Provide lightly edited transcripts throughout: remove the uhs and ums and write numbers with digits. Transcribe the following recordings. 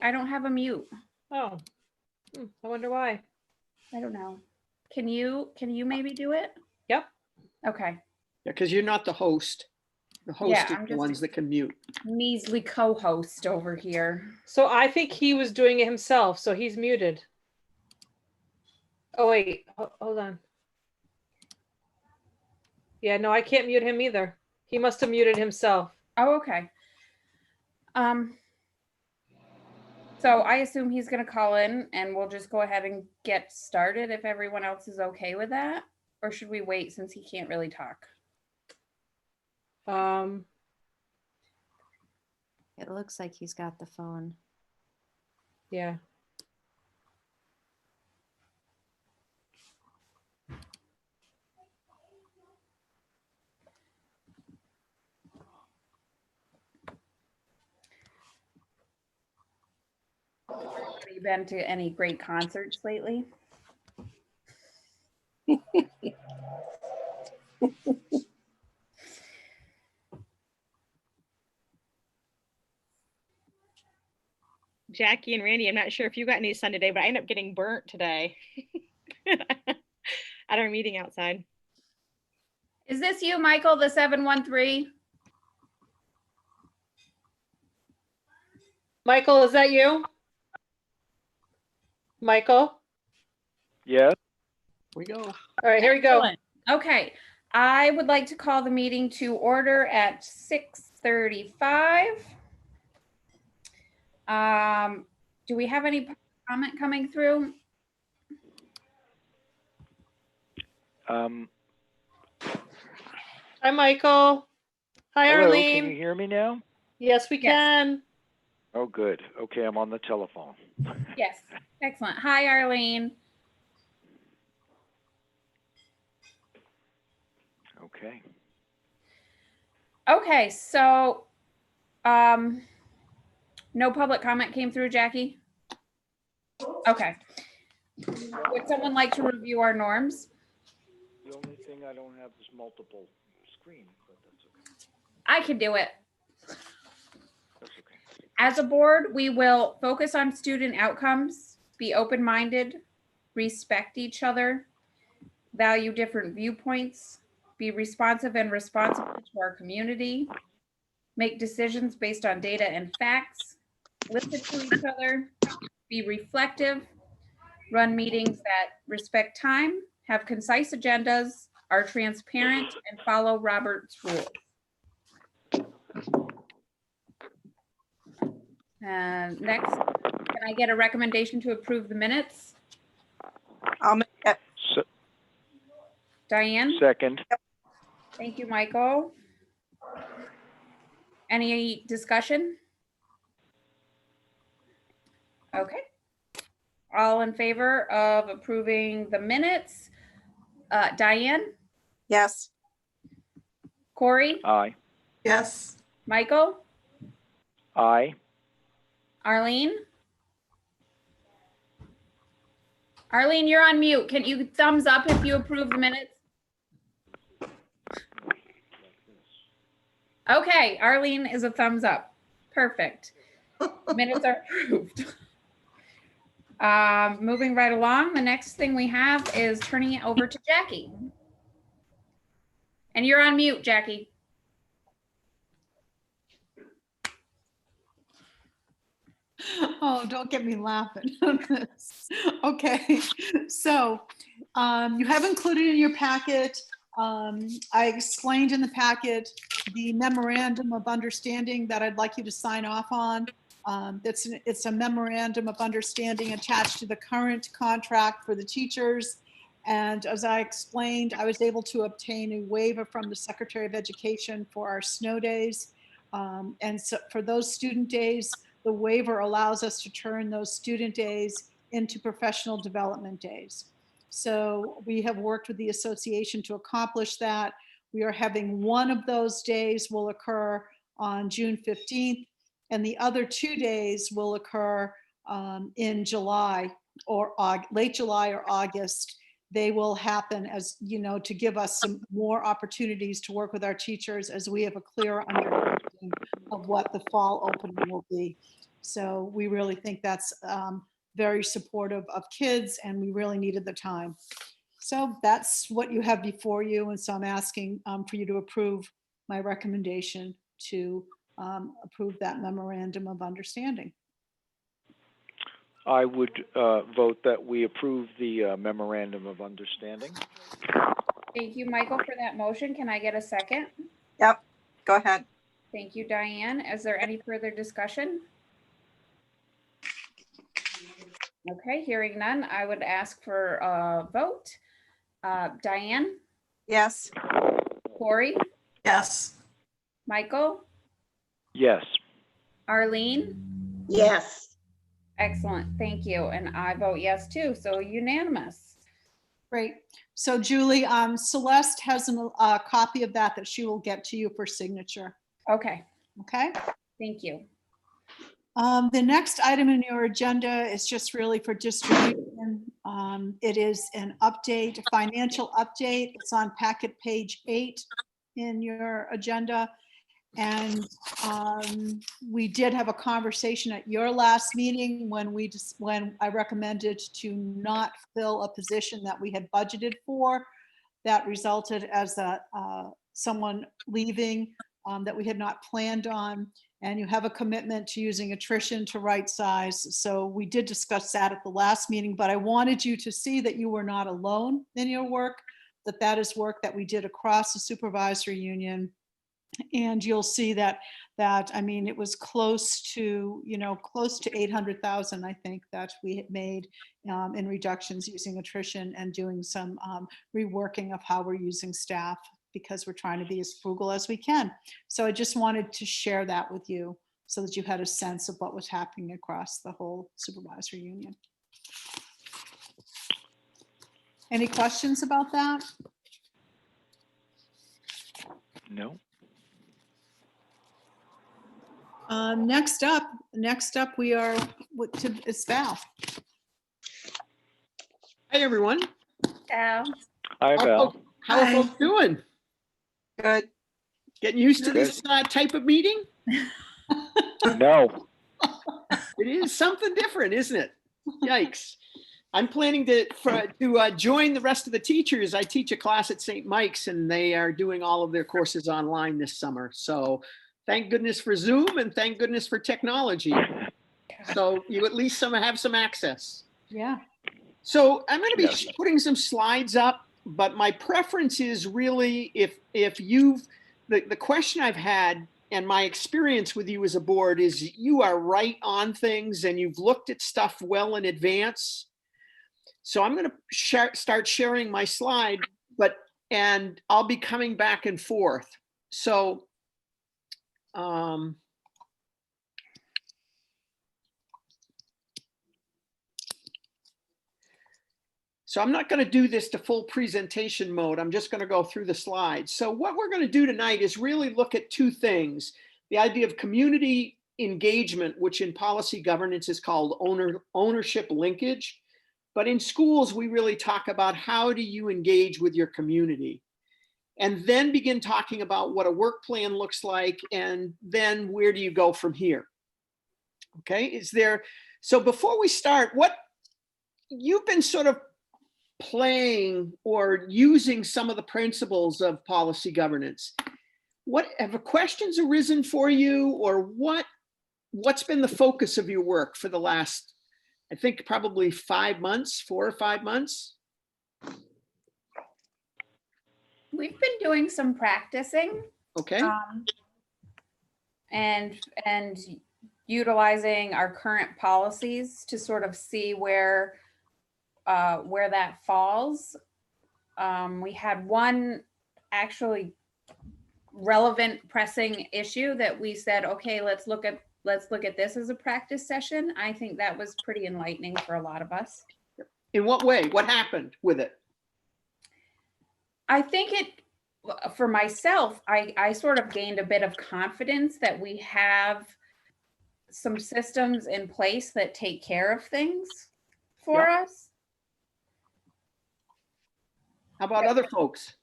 I don't have a mute. Oh, I wonder why. I don't know. Can you maybe do it? Yep. Okay. Yeah, because you're not the host. The host Yeah, is I'm the just ones that can mute. measly co-host over here. So I think he was doing it himself, so he's muted. Oh wait, hold on. Yeah, no, I can't mute him either. He must have muted himself. Oh, okay. So I assume he's going to call in and we'll just go ahead and get started if everyone else is okay with that. Or should we wait since he can't really talk? It looks like he's got the phone. Yeah. Have you been to any great concerts lately? Jackie and Randy, I'm not sure if you got any sun today, but I ended up getting burnt today at our meeting outside. Is this you, Michael, the 713? Michael, is that you? Michael? Yes. We go. All right, here we go. Excellent. Okay. I would like to call the meeting to order at 6:35. Do we have any comment coming through? Hi, Michael. Hi, Hello, Arlene. can you hear me now? Yes, we can. Oh, good. Okay, I'm on the telephone. Yes. Excellent. Hi, Arlene. Okay. Okay, so no public comment came through, Jackie? Okay. Would someone like to review our norms? The only thing I don't have is multiple screen, but that's okay. I can do it. That's okay. As a board, we will focus on student outcomes, be open-minded, respect each other, value different viewpoints, be responsive and responsible to our community, make decisions based on data and facts, listen to each other, be reflective, run meetings that respect time, have concise agendas, are transparent, and follow Robert's rules. Next, can I get a recommendation to approve the minutes? I'll make that. Diane? Second. Thank you, Michael. Any discussion? Okay. All in favor of approving the minutes? Diane? Yes. Corey? Aye. Yes. Michael? Aye. Arlene? Arlene, you're on mute. Can you thumbs up if you approve the minutes? Okay, Arlene is a thumbs up. Perfect. Minutes are approved. Moving right along, the next thing we have is turning it over to Jackie. And you're on mute, Jackie. Oh, don't get me laughing on this. Okay, so you have included in your packet, I explained in the packet the memorandum of understanding that I'd like you to sign off on. It's a memorandum of understanding attached to the current contract for the teachers. And as I explained, I was able to obtain a waiver from the Secretary of Education for our snow days. And so for those student days, the waiver allows us to turn those student days into professional development days. So we have worked with the association to accomplish that. We are having one of those days will occur on June 15th, and the other 2 days will occur in July or late July or August. They will happen as, you know, to give us some more opportunities to work with our teachers as we have a clearer understanding of what the fall opening will be. So we really think that's very supportive of kids, and we really needed the time. So that's what you have before you. And so I'm asking for you to approve my recommendation to approve that memorandum of understanding. I would vote that we approve the memorandum of understanding. Thank you, Michael, for that motion. Can I get a second? Yep, go ahead. Thank you, Diane. Is there any further discussion? Okay, hearing none, I would ask for a vote. Diane, Yes. Corey, Yes. Michael, Yes. Arlene? Yes. Excellent, thank you. And I vote yes too, so unanimous. Great. So Julie, Celeste has a copy of that she will get to you for signature. Okay, Okay? thank you. The next item in your agenda is just really for distribution. It is an update, a financial update. It's on packet page 8 in your agenda. And we did have a conversation at your last meeting when I recommended to not fill a position that we had budgeted for. That resulted as someone leaving that we had not planned on. And you have a commitment to using attrition to right size. So we did discuss that at the last meeting, but I wanted you to see that you were not alone in your work, that is work that we did across the supervisory union. And you'll see that I mean, it was close to 800,000, I think, that we had made in reductions using attrition and doing some reworking of how we're using staff, because we're trying to be as frugal as we can. So I just wanted to share that with you so that you had a sense of what was happening across the whole supervisory union. Any questions about that? No. Next up, we are it's Val. Hey, everyone. Al, Hi, Val. How are Hi. folks doing? Good. Getting used to this type of meeting? No. It is something different, isn't it? Yikes. I'm planning to join the rest of the teachers. I teach a class at St. Mike's, and they are doing all of their courses online this summer. So thank goodness for Zoom, and thank goodness for technology. So you at least have some access. Yeah. So I'm going to be Yes. putting some slides up, but my preference is really if the question I've had and my experience with you as a board is you are right on things and you've looked at stuff well in advance. So I'm going to start sharing my slide, and I'll be coming back and forth. So So I'm not going to do this to full presentation mode. I'm just going to go through the slides. So what we're going to do tonight is really look at two things. The idea of community engagement, which in policy governance is called ownership linkage. But in schools, we really talk about how do you engage with your community, and then begin talking about what a work plan looks like, and then where do you go from here? Okay, so before we start, what you've been sort of playing or using some of the principles of policy governance. What have questions arisen for you, or what's been the focus of your work for the last, I think probably 5 months, 4 or 5 months? we've been doing some practicing. Okay. And utilizing our current policies to sort of see where that falls. We had one actually relevant pressing issue that we said, okay, let's look at this as a practice session. I think that was pretty enlightening for a lot of us. In what way? What happened with it? I think for myself, I sort of gained a bit of confidence that we have some systems in place that take care of things for us. How about other folks?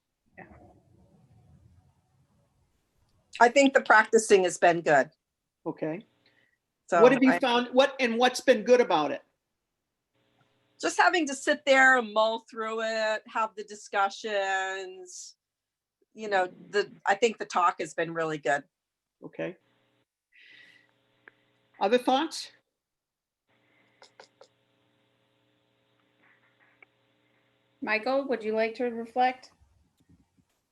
I think the practicing has been good. Okay. So What have you I- found? What's been good about it? just having to sit there and mull through it, have the discussions, I think the talk has been really good. Okay. Other thoughts? Michael, would you like to reflect?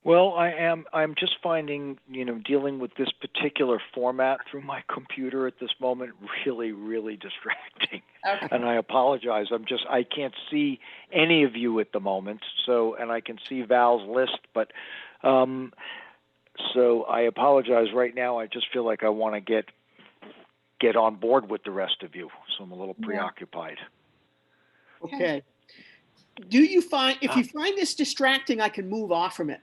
Well, I'm just finding, dealing with this particular format through my computer at this moment really, really distracting. Okay. And I apologize. I can't see any of you at the moment. And I can see Val's list, but, so I apologize right now. I just feel like I want to get on board with the rest of you. So I'm a little Yeah. preoccupied. Okay. Do you find, if you find this distracting, I can move off from it?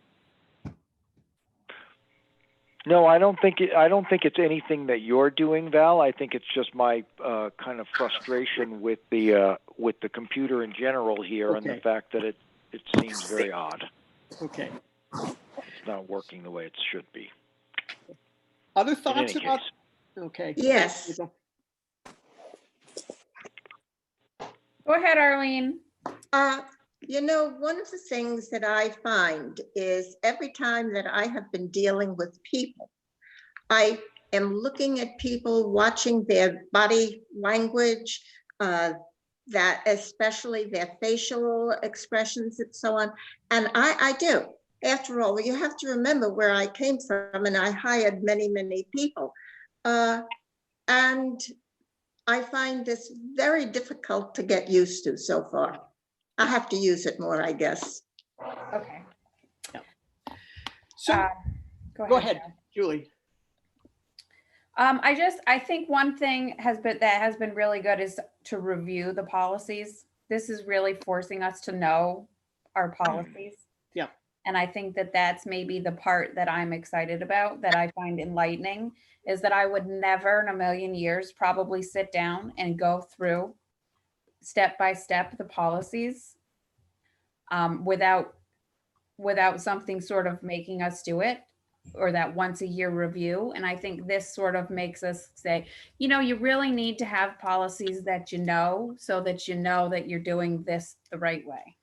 No, I don't think it's anything that you're doing, Val. I think it's just my kind of frustration with the computer in general here, and the Okay. fact that it seems very odd. Okay. It's not working the way it should be. Other In thoughts any about? case, Okay. Yes. Go ahead, Arlene. One of the things that I find is every time that I have been dealing with people, I am looking at people, watching their body language, that especially their facial expressions and so on. And I do. After all, you have to remember where I came from, and I hired many, many people. And I find this very difficult to get used to so far. I have to use it more, I guess. Okay. So go ahead, Val. Julie. I think one thing that has been really good is to review the policies. This is really forcing us to know our policies. Yeah. And I think that that's maybe the part that I'm excited about, that I find enlightening, is that I would never in a million years probably sit down and go through step by step the policies without something sort of making us do it, or that once a year review. And I think this sort of makes us say, you really need to have policies that so that that you're doing this the right way.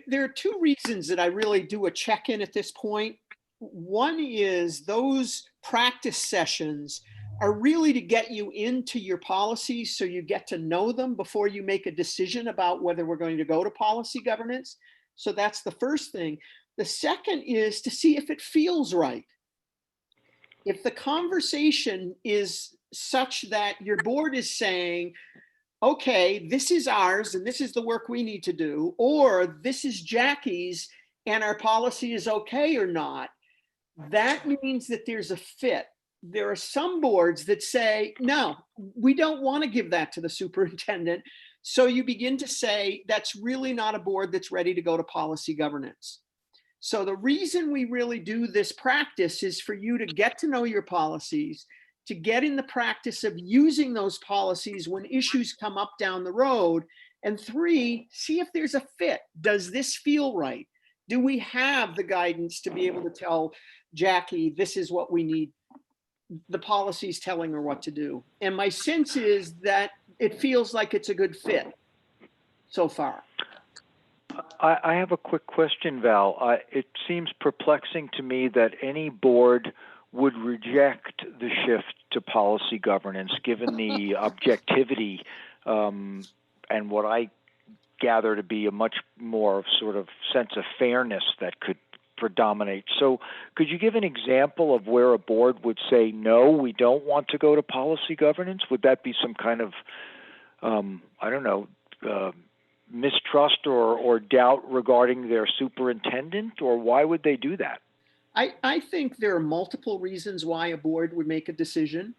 There are two reasons that I really do a check-in at this point. One is those practice sessions are really to get you into your policies so you get to know them before you make a decision about whether we're going to go to policy governance. So that's the first thing. The second is to see if it feels right. If the conversation is such that your board is saying, okay, this is ours and this is the work we need to do, or this is Jackie's and our policy is okay or not, that means that there's a fit. There are some boards that say, no, we don't want to give that to the superintendent. So you begin to say, that's really not a board that's ready to go to policy governance. So the reason we really do this practice is for you to get to know your policies, to get in the practice of using those policies when issues come up down the road. And three, see if there's a fit. Does this feel right? Do we have the guidance to be able to tell Jackie, this is what we need? The policy's telling her what to do. And my sense is that it feels like it's a good fit so far. I have a quick question, Val. It seems perplexing to me that any board would reject the shift to policy governance, given the objectivity and what I gather to be a much more sort of sense of fairness that could predominate. So could you give an example of where a board would say, no, we don't want to go to policy governance? Would that be some kind of, mistrust or doubt regarding their superintendent, or why would they do that? I think there are multiple reasons why a board would make a decision.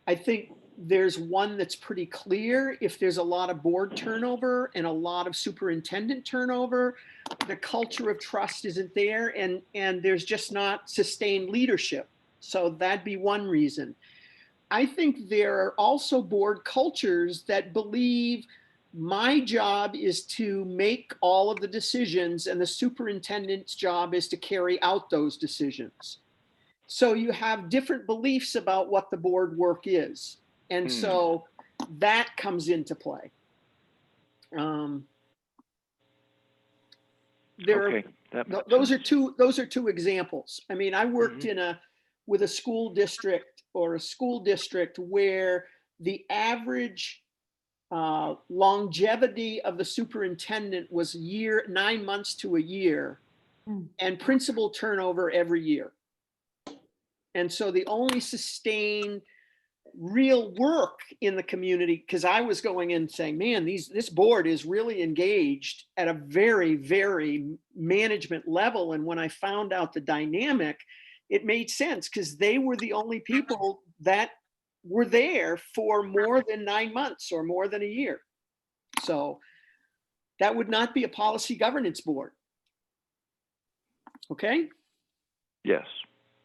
I think there's one that's pretty clear. If there's a lot of board turnover and a lot of superintendent turnover, the culture of trust isn't there, and there's just not sustained leadership. So that'd be one reason. I think there are also board cultures that believe my job is to make all of the decisions and the superintendent's job is to carry out those decisions. So you have different beliefs about what the board work is. And so that comes into play. Okay, that makes Those sense. are two examples. I mean, I worked with a school district where the average longevity of the superintendent was 9 months to a year, and principal turnover every year. And so the only sustained real work in the community, because I was going in saying, man, this board is really engaged at a very, very management level. And when I found out the dynamic, it made sense, because they were the only people that were there for more than 9 months or more than a year. So that would not be a policy governance board. Okay, Yes.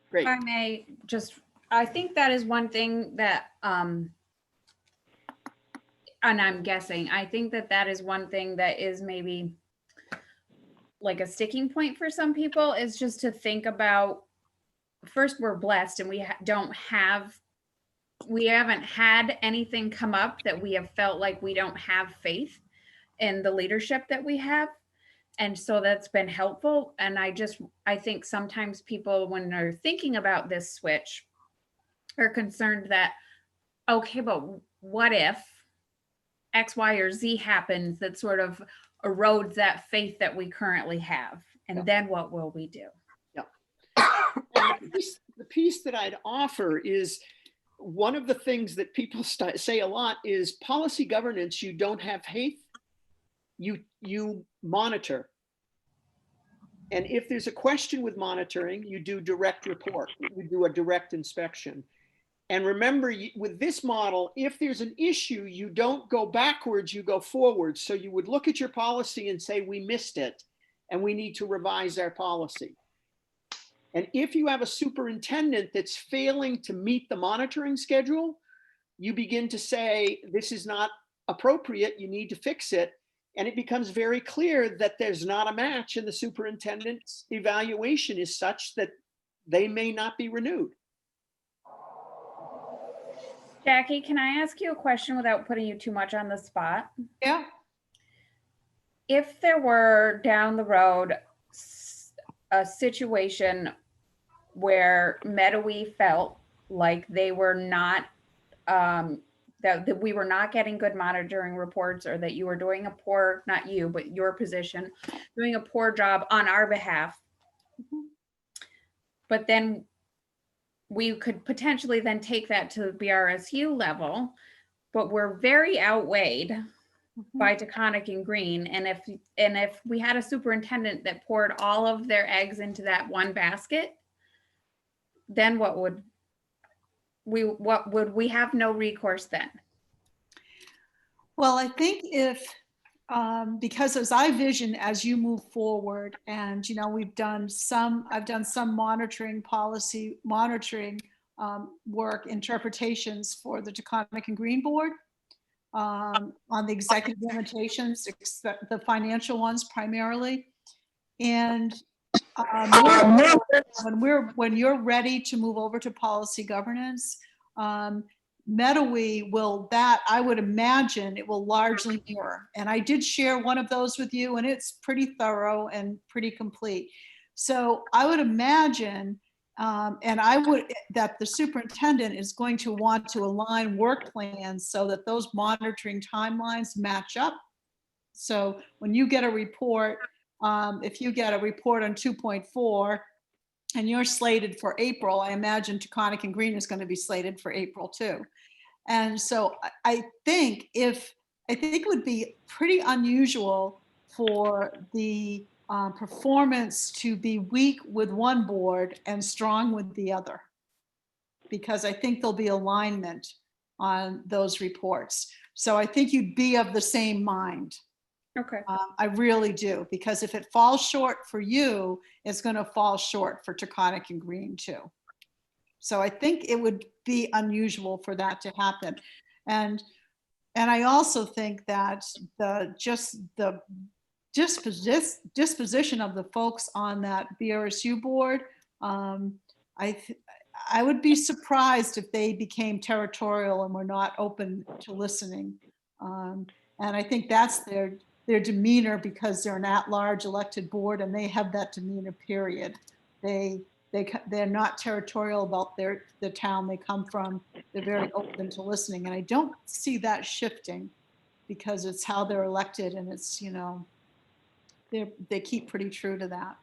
great. If I may just, I think that is one thing that, and I'm guessing, I think that is one thing that is maybe like a sticking point for some people, is just to think about, first, we're blessed and we haven't had anything come up that we have felt like we don't have faith in the leadership that we have. And so that's been helpful. And I think sometimes people, when they're thinking about this switch, are concerned that, okay, but what if X, Y, or Z happens that sort of erodes that faith that we currently have? And then what will we do? The piece that I'd offer is, one of the things that people say a lot is policy governance. You don't have faith, you monitor. And if there's a question with monitoring, you do direct report, you do a direct inspection. And remember, with this model, if there's an issue, you don't go backwards, you go forward. So you would look at your policy and say, we missed it, and we need to revise our policy. And if you have a superintendent that's failing to meet the monitoring schedule, you begin to say, this is not appropriate, you need to fix it. And it becomes very clear that there's not a match, and the superintendent's evaluation is such that they may not be renewed. Jackie, can I ask you a question without putting you too much on the spot? Yeah. If there were down the road a situation where Mettawee felt like they were not, that we were not getting good monitoring reports, or that you were doing a poor, not you, but your position, doing a poor job on our behalf, but then we could potentially then take that to the BRSU level, but we're very outweighed by Taconic and Green. And if we had a superintendent that poured all of their eggs into that one basket, then what would we have? No recourse then? Well, I think because as I vision as you move forward, and I've done some policy monitoring work, interpretations for the Taconic and Green Board on the executive limitations, the financial ones primarily. And when you're ready to move over to policy governance, Mettawee I would imagine it will largely mirror. And I did share one of those with you, and it's pretty thorough and pretty complete. So I would imagine, that the superintendent is going to want to align work plans so that those monitoring timelines match up. So when you get a report, if you get a report on 2.4 and you're slated for April, I imagine Taconic and Green is going to be slated for April too. And so I think it would be pretty unusual for the performance to be weak with one board and strong with the other, because I think there'll be alignment on those reports. So I think you'd be of the same mind. Okay. I really do, because if it falls short for you, it's going to fall short for Taconic and Green too. So I think it would be unusual for that to happen. And I also think that the disposition of the folks on that BRSU board I would be surprised if they became territorial and were not open to listening. And I think that's their demeanor, because they're an at-large elected board and they have that demeanor, period. They're not territorial about the town they come from. They're very open to listening. And I don't see that shifting, because it's how they're elected, and it's, you know, they keep pretty true to that.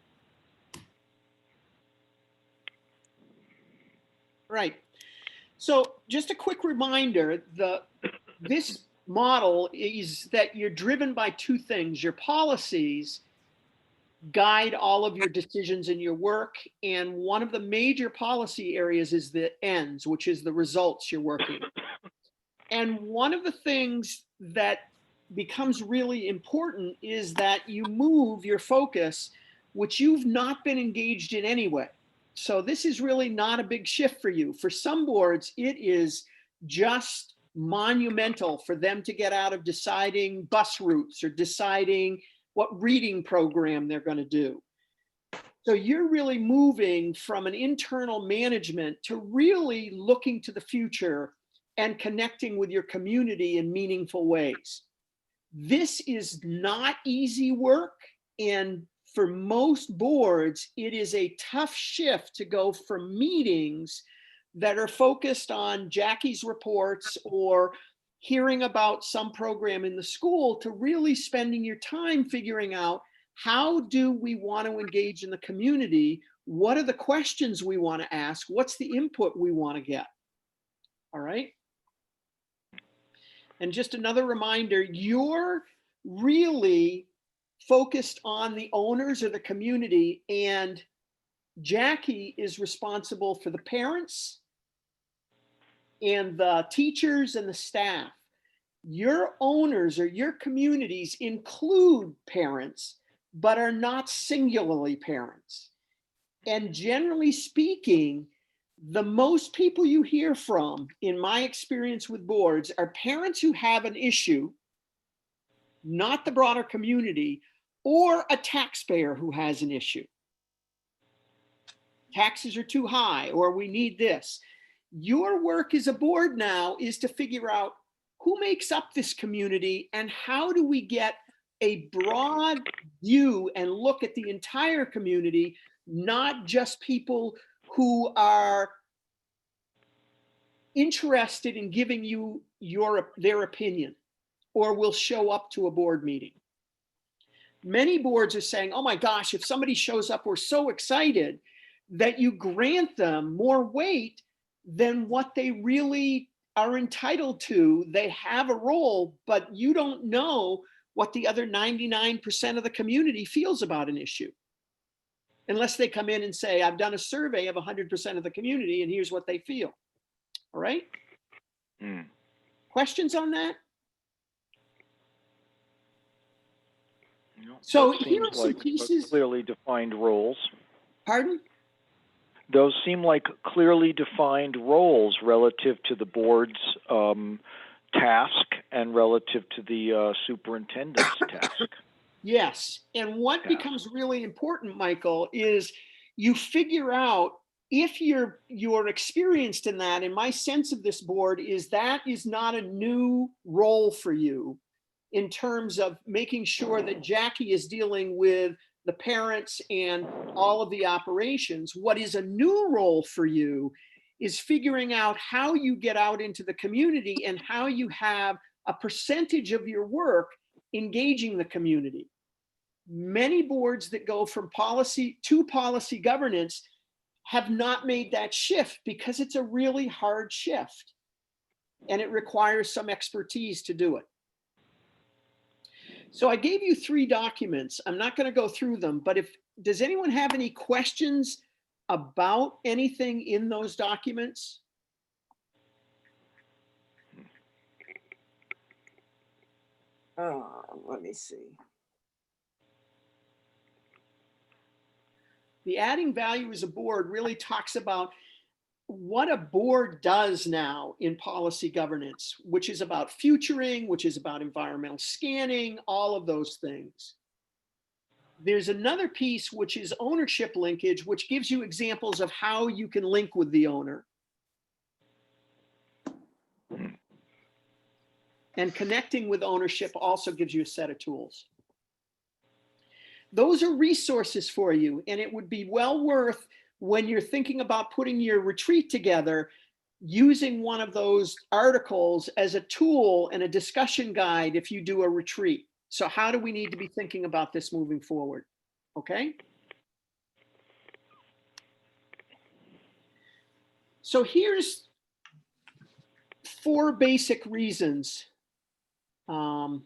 Right. So just a quick reminder, this model is that you're driven by two things. Your policies guide all of your decisions in your work. And one of the major policy areas is the ends, which is the results you're working. And one of the things that becomes really important is that you move your focus, which you've not been engaged in anyway. So this is really not a big shift for you. For some boards, it is just monumental for them to get out of deciding bus routes or deciding what reading program they're going to do. So you're really moving from an internal management to really looking to the future and connecting with your community in meaningful ways. This is not easy work, and for most boards, it is a tough shift to go from meetings that are focused on Jackie's reports or hearing about some program in the school to really spending your time figuring out, how do we want to engage in the community? What are the questions we want to ask? What's the input we want to get? All right. And just another reminder, you're really focused on the owners or the community, and Jackie is responsible for the parents and the teachers and the staff. Your owners or your communities include parents, but are not singularly parents. And generally speaking, the most people you hear from, in my experience with boards, are parents who have an issue, not the broader community, or a taxpayer who has an issue. Taxes are too high, or we need this. Your work as a board now is to figure out who makes up this community and how do we get a broad view and look at the entire community, not just people who are interested in giving you their opinion or will show up to a board meeting. Many boards are saying, oh my gosh, if somebody shows up, we're so excited, that you grant them more weight than what they really are entitled to. They have a role, but you don't know what the other 99% of the community feels about an issue, unless they come in and say, I've done a survey of 100% of the community and here's what they feel. All right. Questions on that? So here are some pieces. Clearly defined roles. Pardon? Those seem like clearly defined roles relative to the board's task and relative to the superintendent's task. Yes. And what becomes really important, Michael, is you figure out if you're experienced in that. And my sense of this board is that is not a new role for you in terms of making sure that Jackie is dealing with the parents and all of the operations. What is a new role for you is figuring out how you get out into the community and how you have a percentage of your work engaging the community. Many boards that go from policy to policy governance have not made that shift because it's a really hard shift and it requires some expertise to do it. So I gave you 3 documents. I'm not going to go through them, but does anyone have any questions about anything in those documents? Let me see. The adding value as a board really talks about what a board does now in policy governance, which is about futuring, which is about environmental scanning, all of those things. There's another piece, which is ownership linkage, which gives you examples of how you can link with the owner. And connecting with ownership also gives you a set of tools. Those are resources for you, and it would be well worth, when you're thinking about putting your retreat together, using one of those articles as a tool and a discussion guide if you do a retreat. So how do we need to be thinking about this moving forward? Okay. So here's 4 basic reasons of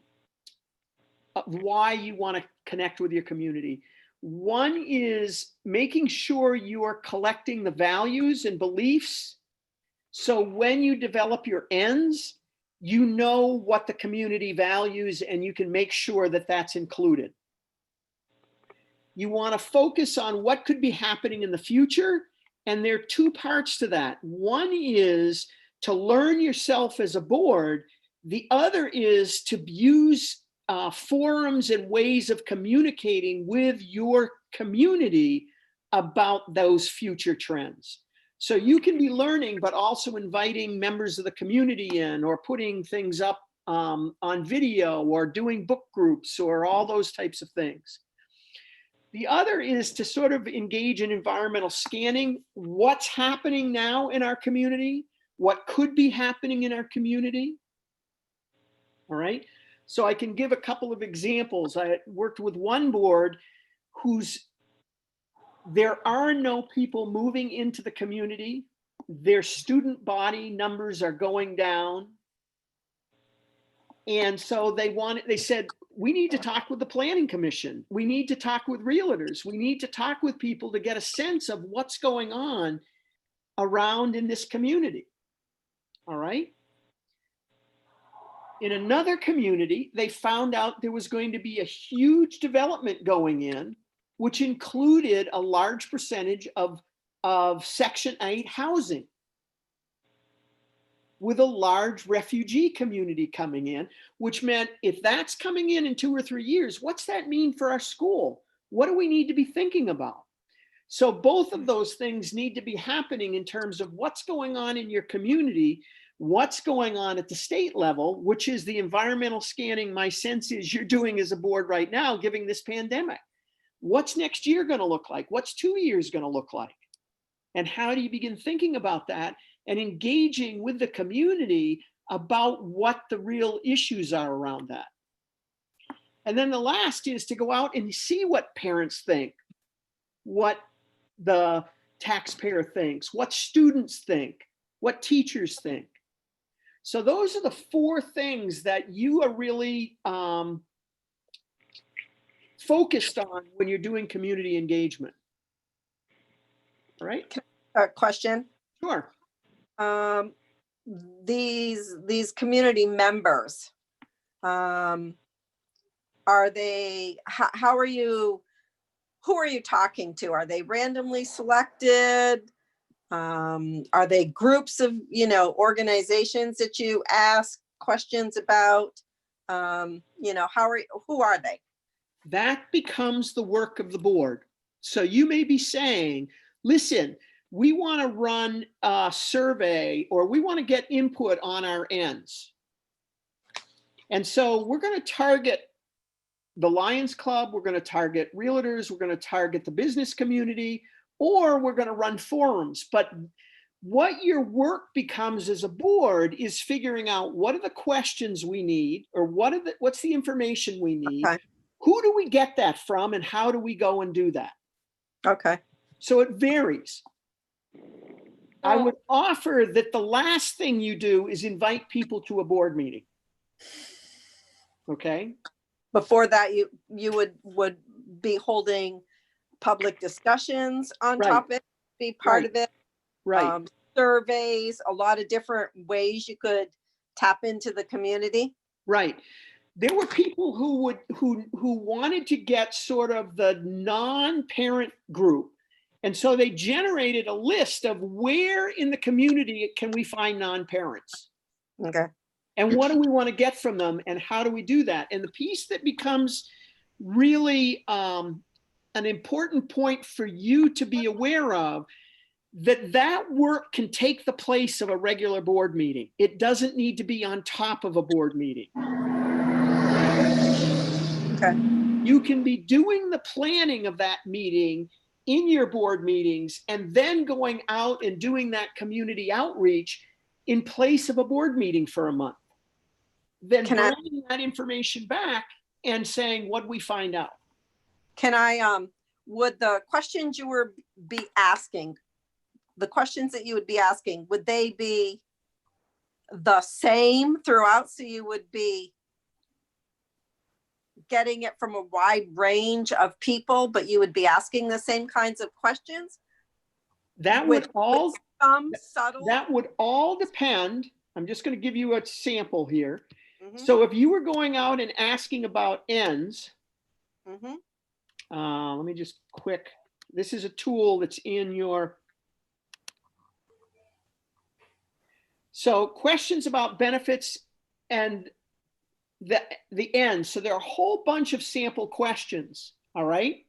why you want to connect with your community. One is making sure you are collecting the values and beliefs. So when you develop your ends, you know what the community values and you can make sure that that's included. You want to focus on what could be happening in the future. And there are 2 parts to that. One is to learn yourself as a board. The other is to use forums and ways of communicating with your community about those future trends. So you can be learning, but also inviting members of the community in, or putting things up on video, or doing book groups, or all those types of things. The other is to sort of engage in environmental scanning. What's happening now in our community? What could be happening in our community? All right. So I can give a couple of examples. I worked with one board there are no people moving into the community. Their student body numbers are going down. And so they said, we need to talk with the planning commission. We need to talk with realtors. We need to talk with people to get a sense of what's going on around in this community. All right. In another community, they found out there was going to be a huge development going in, which included a large percentage of Section 8 housing, with a large refugee community coming in, which meant if that's coming in 2 or 3 years, what's that mean for our school? What do we need to be thinking about? So both of those things need to be happening in terms of what's going on in your community, what's going on at the state level, which is the environmental scanning my sense is you're doing as a board right now, given this pandemic. What's next year going to look like? What's 2 years going to look like? And how do you begin thinking about that and engaging with the community about what the real issues are around that? And then the last is to go out and see what parents think, what the taxpayer thinks, what students think, what teachers think. So those are the 4 things that you are really focused on when you're doing community engagement. All right. Question. Sure. These community members, are they, how are you, who are you talking to? Are they randomly selected? Are they groups of, organizations that you ask questions about? Who are they? That becomes the work of the board. So you may be saying, listen, we want to run a survey, or we want to get input on our ends. And so we're going to target the Lions Club, we're going to target realtors, we're going to target the business community, or we're going to run forums. But what your work becomes as a board is figuring out what are the questions we need, or what's the information we need. Okay. Who do we get that from, and how do we go and do that? Okay. So it varies. I would offer that the last thing you do is invite people to a board meeting. Okay. Before that, you would be holding public discussions on Right. topics, be part Right. of it. Right. Surveys, a lot of different ways you could tap into the community. Right. There were people who wanted to get sort of the non-parent group. And so they generated a list of where in the community can we find non-parents? Okay. And what do we want to get from them, and how do we do that? And the piece that becomes really an important point for you to be aware of, that work can take the place of a regular board meeting. It doesn't need to be on top of a board meeting. Okay. You can be doing the planning of that meeting in your board meetings and then going out and doing that community outreach in place of a board meeting for a month. Then Can I- bringing that information back and saying, what we find out. Can I, would the questions you would be asking, the questions that you would be asking, would they be the same throughout? So you would be getting it from a wide range of people, but you would be asking the same kinds of questions? That With some subtle. that would all depend. I'm just going to give you a sample here. Mhm, So if you were going out and asking about ends, mhm. let me just this is a tool that's in your. So questions about benefits and the ends. So there are a whole bunch of sample questions. All right.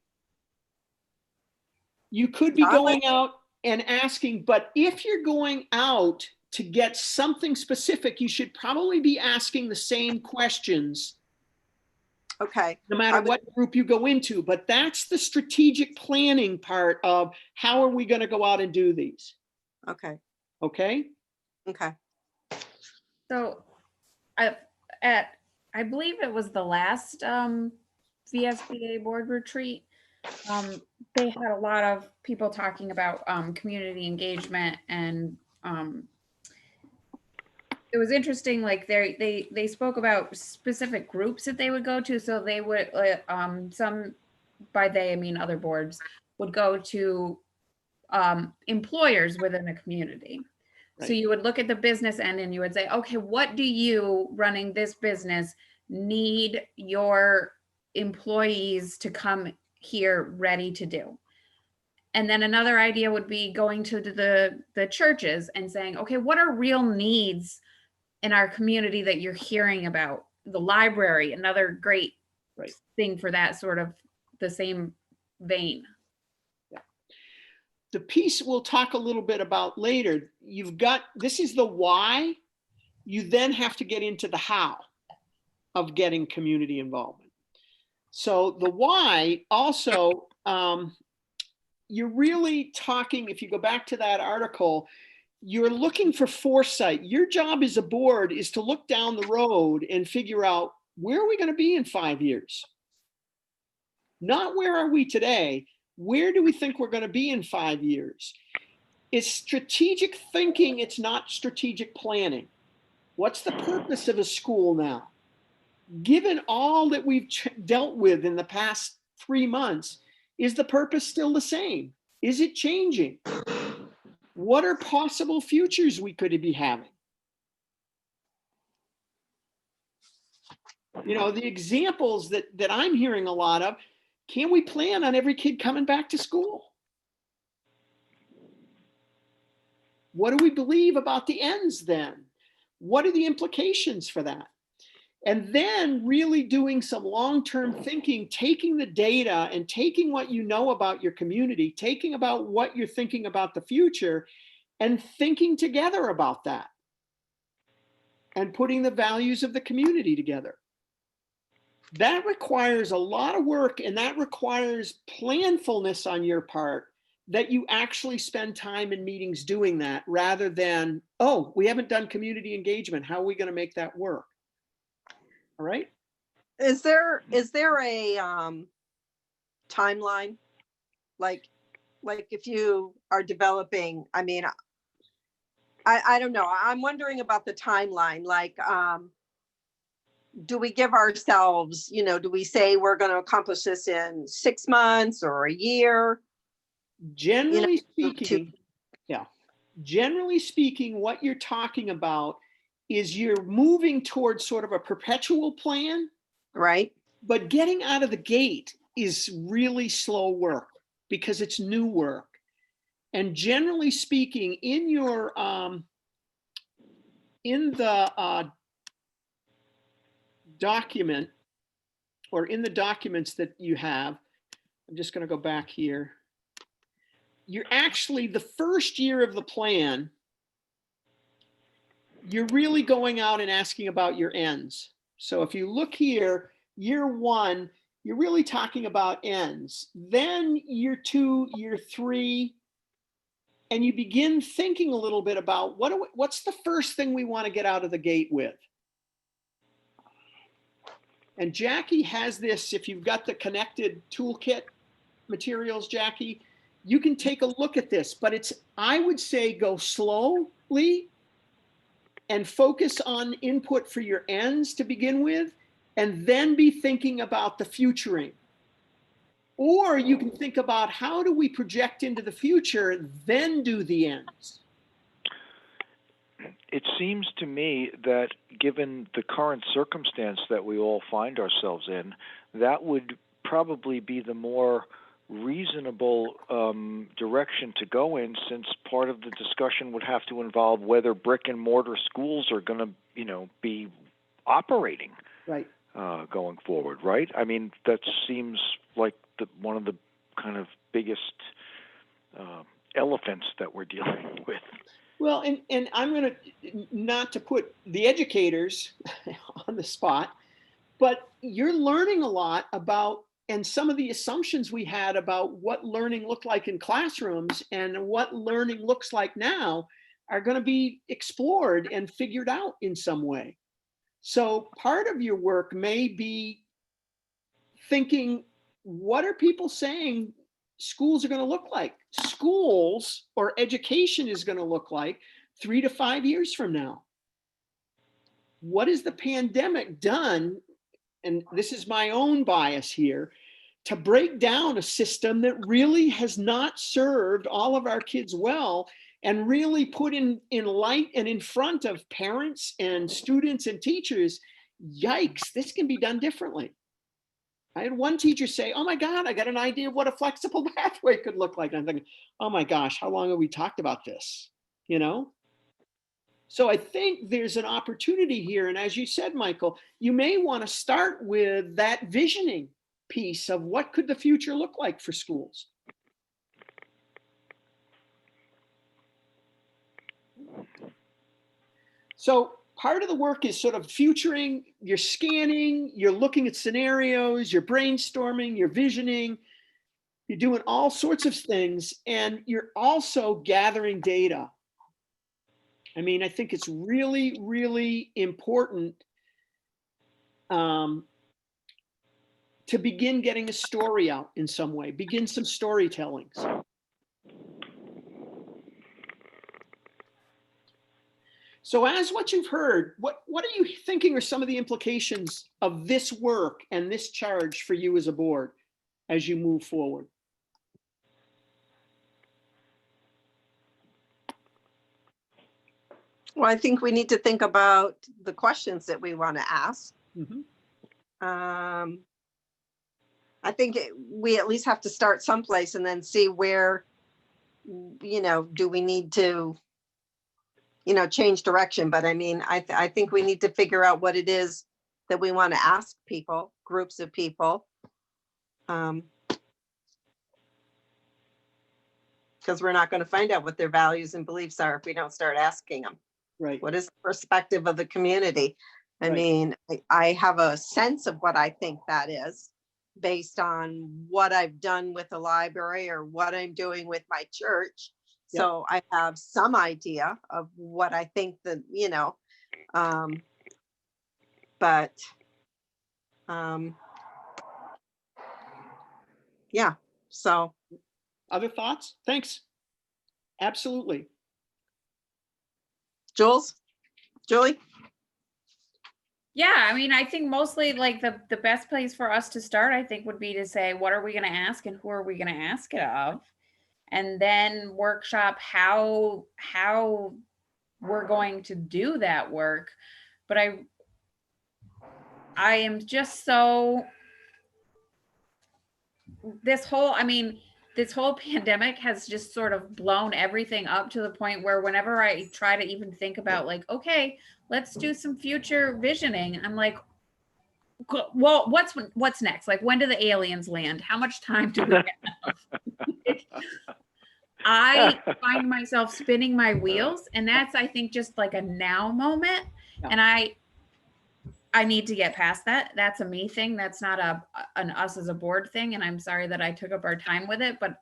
You could be going out and asking, but if you're going out to get something specific, you should probably be asking the same questions. Okay. No matter what group you go into, but that's the strategic planning part of how are we going to go out and do these. Okay. Okay. Okay. So I believe it was the last VSBA board retreat. They had a lot of people talking about community engagement, and it was interesting. Like they spoke about specific groups that they would go to. So they would some, by they I mean other boards, would go to employers within a community. Right. So you would look at the business end and you would say, okay, what do you running this business need your employees to come here ready to do? And then another idea would be going to the churches and saying, okay, what are real needs in our community that you're hearing about? The library, another great thing for that sort of the same vein. The piece we'll talk a little bit about later, this is the why. You then have to get into the how of getting community involvement. So the why also, you're really talking, if you go back to that article, you're looking for foresight. Your job as a board is to look down the road and figure out, where are we going to be in 5 years? Not where are we today? Where do we think we're going to be in 5 years? It's strategic thinking. It's not strategic planning. What's the purpose of a school now? Given all that we've dealt with in the past 3 months, is the purpose still the same? Is it changing? What are possible futures we could be having? You know, the examples that I'm hearing a lot of, can we plan on every kid coming back to school? What do we believe about the ends then? What are the implications for that? And then really doing some long-term thinking, taking the data and taking what you know about your community, taking about what you're thinking about the future, and thinking together about that. And putting the values of the community together. That requires a lot of work, and that requires planfulness on your part, that you actually spend time in meetings doing that, rather than, oh, we haven't done community engagement. How are we going to make that work? All right. Is there a timeline? Like if you are developing, I mean, I don't know. I'm wondering about the timeline. Like, do we give ourselves, do we say we're going to accomplish this in 6 months or a year? Generally speaking, generally speaking, what you're talking about is you're moving towards sort of a perpetual plan. Right. But getting out of the gate is really slow work because it's new work. And generally speaking, in your document, or in the documents that you have, I'm just going to go back here. You're actually, the first year of the plan, you're really going out and asking about your ends. So if you look here, year one, you're really talking about ends. Then year two, year three, and you begin thinking a little bit about what's the first thing we want to get out of the gate with. And Jackie has this, if you've got the connected toolkit materials, Jackie, you can take a look at this, but it's, I would say, go slowly and focus on input for your ends to begin with, and then be thinking about the futuring. Or you can think about how do we project into the future, then do the ends. It seems to me that given the current circumstance that we all find ourselves in, that would probably be the more reasonable direction to go in, since part of the discussion would have to involve whether brick and mortar schools are going to, be operating Right. Going forward, right? I mean, that seems like one of the kind of biggest elephants that we're dealing with. Well, and I'm going to, not to put the educators on the spot, but you're learning a lot about, and some of the assumptions we had about what learning looked like in classrooms and what learning looks like now are going to be explored and figured out in some way. So part of your work may be thinking, what are people saying schools are going to look like? Schools or education is going to look like 3 to 5 years from now. What has the pandemic done? And this is my own bias here, to break down a system that really has not served all of our kids well, and really put in light and in front of parents and students and teachers, yikes, this can be done differently. I had one teacher say, oh my God, I got an idea of what a flexible pathway could look like. And I'm thinking, oh my gosh, how long have we talked about this? So I think there's an opportunity here. And as you said, Michael, you may want to start with that visioning piece of what could the future look like for schools. So part of the work is sort of futuring, you're scanning, you're looking at scenarios, you're brainstorming, you're visioning, you're doing all sorts of things, and you're also gathering data. I mean, I think it's really, really important to begin getting a story out in some way, begin some storytelling. So as what you've heard, what are you thinking are some of the implications of this work and this charge for you as a board as you move forward? Well, I think we need to think about the questions that we want to ask. Mm-hmm. I think we at least have to start someplace and then see where, do we need to, change direction. But I mean, I think we need to figure out what it is that we want to ask people, groups of people. Because we're not going to find out what their values and beliefs are if we don't start asking them. Right. What is the perspective of the community? I Right. mean, I have a sense of what I think that is based on what I've done with the library or what I'm doing with my church. Yep. So I have some idea of what I think that, yeah, so. Other thoughts? Thanks. Absolutely. Julie? Yeah, I mean, I think mostly like the best place for us to start, I think, would be to say, what are we going to ask and who are we going to ask it of? And then workshop how we're going to do that work. But I am just so, this whole pandemic has just sort of blown everything up to the point where whenever I try to even think about like, okay, let's do some future visioning, I'm like, well, what's next? Like, when do the aliens land? How much time do we have? I find myself spinning my wheels, and that's, I think, just like a now moment. Yeah. And I need to get past that. That's a me thing. That's not an us as a board thing. And I'm sorry that I took up our time with it, but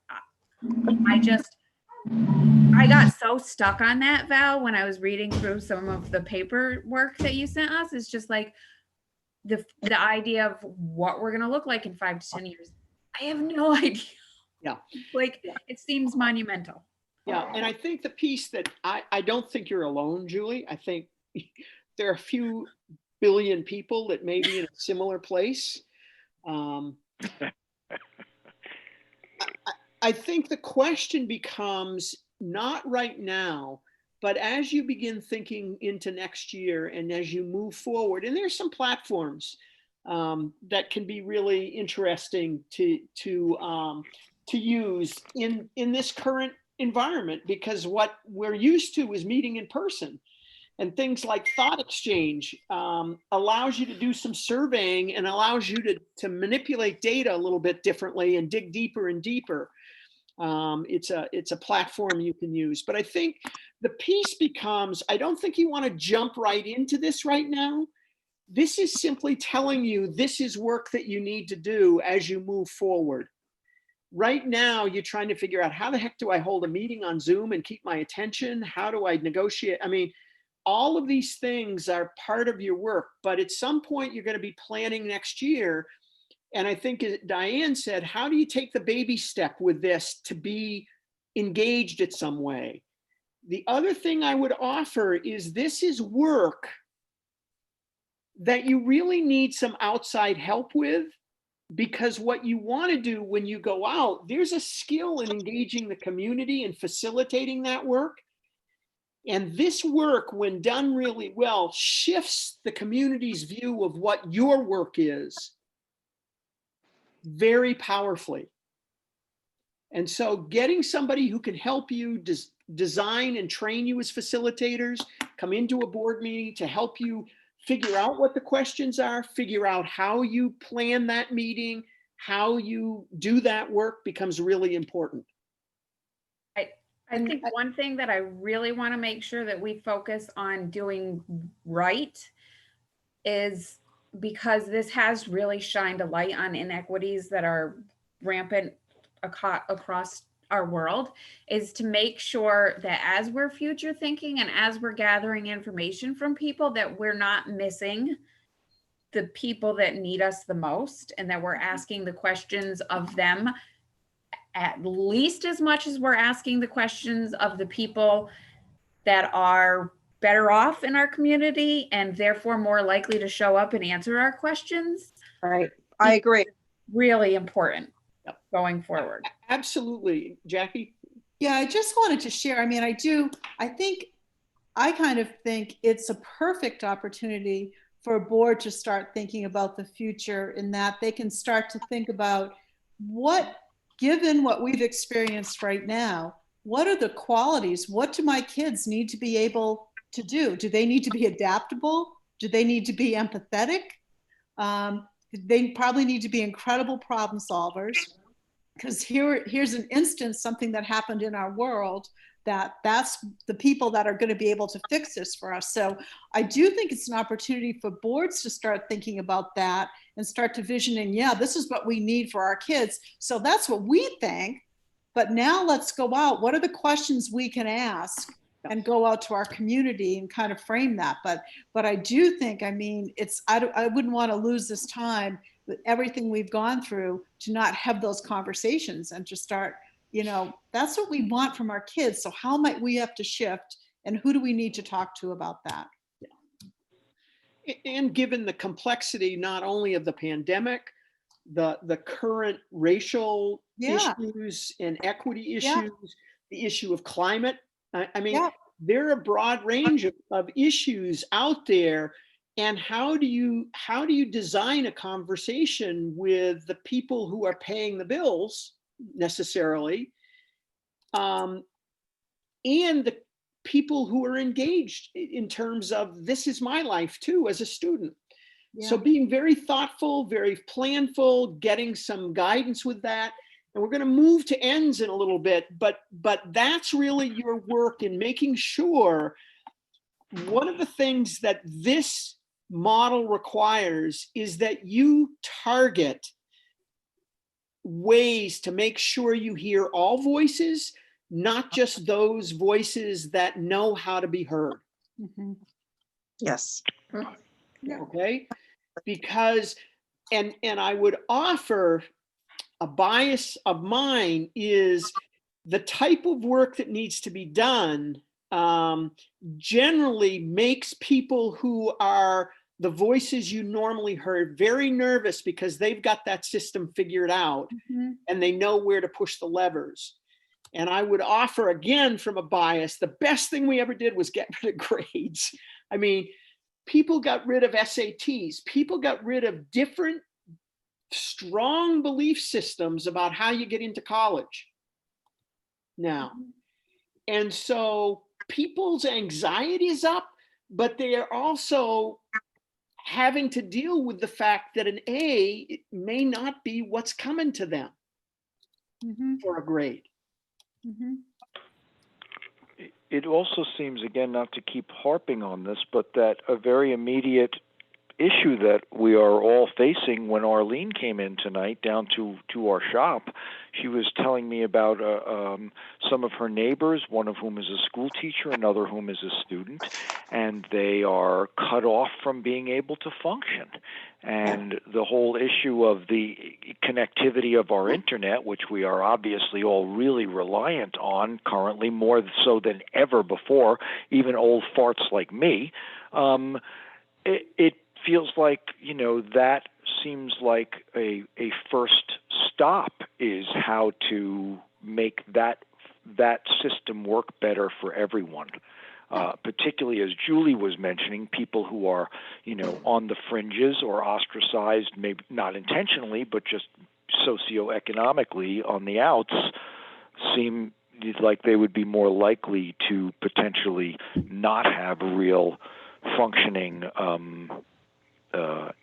I got so stuck on that, Val, when I was reading through some of the paperwork that you sent us. It's just like the idea of what we're going to look like in 5 to 10 years. I have no idea. Yeah. Like, it seems monumental. Yeah, and I think the piece that I don't think you're alone, Julie. I think there are a few billion people that may be in a similar place. I think the question becomes not right now, but as you begin thinking into next year and as you move forward, and there's some platforms that can be really interesting to use in this current environment, because what we're used to is meeting in person. And things like Thought Exchange allows you to do some surveying and allows you to manipulate data a little bit differently and dig deeper and deeper. It's a platform you can use. But I think the piece becomes, I don't think you want to jump right into this right now. This is simply telling you this is work that you need to do as you move forward. Right now, you're trying to figure out, how the heck do I hold a meeting on Zoom and keep my attention? How do I negotiate? I mean, all of these things are part of your work, but at some point you're going to be planning next year. And I think Diane said, how do you take the baby step with this to be engaged at some way? The other thing I would offer is, this is work that you really need some outside help with, because what you want to do when you go out, there's a skill in engaging the community and facilitating that work. And this work, when done really well, shifts the community's view of what your work is very powerfully. And so getting somebody who can help you design and train you as facilitators, come into a board meeting to help you figure out what the questions are, figure out how you plan that meeting, how you do that work, becomes really important. I think one thing that I really want to make sure that we focus on doing right is, because this has really shined a light on inequities that are rampant across our world, is to make sure that as we're future thinking and as we're gathering information from people, that we're not missing the people that need us the most, and that we're asking the questions of them at least as much as we're asking the questions of the people that are better off in our community and therefore more likely to show up and answer our questions. Right. I agree. Really important going forward. Absolutely. Jackie? Yeah, I just wanted to share. I mean, I kind of think it's a perfect opportunity for a board to start thinking about the future, in that they can start to think about, given what we've experienced right now, what are the qualities? What do my kids need to be able to do? Do they need to be adaptable? Do they need to be empathetic? They probably need to be incredible problem solvers, because here's an instance, something that happened in our world, that's the people that are going to be able to fix this for us. So I do think it's an opportunity for boards to start thinking about that and start to visioning, yeah, this is what we need for our kids. So that's what we think. But now let's go out. What are the questions we can ask, and go out to our community and kind of frame that. But I do think, I mean, I wouldn't want to lose this time with everything we've gone through to not have those conversations and to start, that's what we want from our kids. So how might we have to shift, and who do we need to talk to about that? And given the complexity, not only of the pandemic, the current racial issues and equity issues, the issue of climate. I mean, there are a broad range of issues out there. And how do you design a conversation with the people who are paying the bills necessarily, and the people who are engaged in terms of, this is my life too as a student. So Yeah. being very thoughtful, very planful, getting some guidance with that. And we're going to move to ends in a little bit, but that's really your work in making sure. One of the things that this model requires is that you target ways to make sure you hear all voices, not just those voices that know how to be heard. Mhm. Yes. Okay? Because, and I would offer a bias of mine is the type of work that needs to be done generally makes people who are the voices you normally heard very nervous because they've got that system figured out Mhm. and they know where to push the levers. And I would offer again from a bias, the best thing we ever did was get rid of grades. I mean, people got rid of SATs. People got rid of different strong belief systems about how you get into college now. And so people's anxiety is up, but they are also having to deal with the fact that an A may not be what's coming to them Mhm. for a grade. Mhm. It also seems, again, not to keep harping on this, but that a very immediate issue that we are all facing when Arlene came in tonight down to our shop, she was telling me about some of her neighbors, one of whom is a school teacher, another whom is a student, and they are cut off from being able to function. And the whole issue of the connectivity of our internet, which we are obviously all really reliant on currently, more so than ever before, even old farts like me, it feels like, that seems like a first stop is how to make that system work better for everyone. Particularly as Julie was mentioning, people who are, on the fringes or ostracized, maybe not intentionally, but just socioeconomically on the outs, seem like they would be more likely to potentially not have real functioning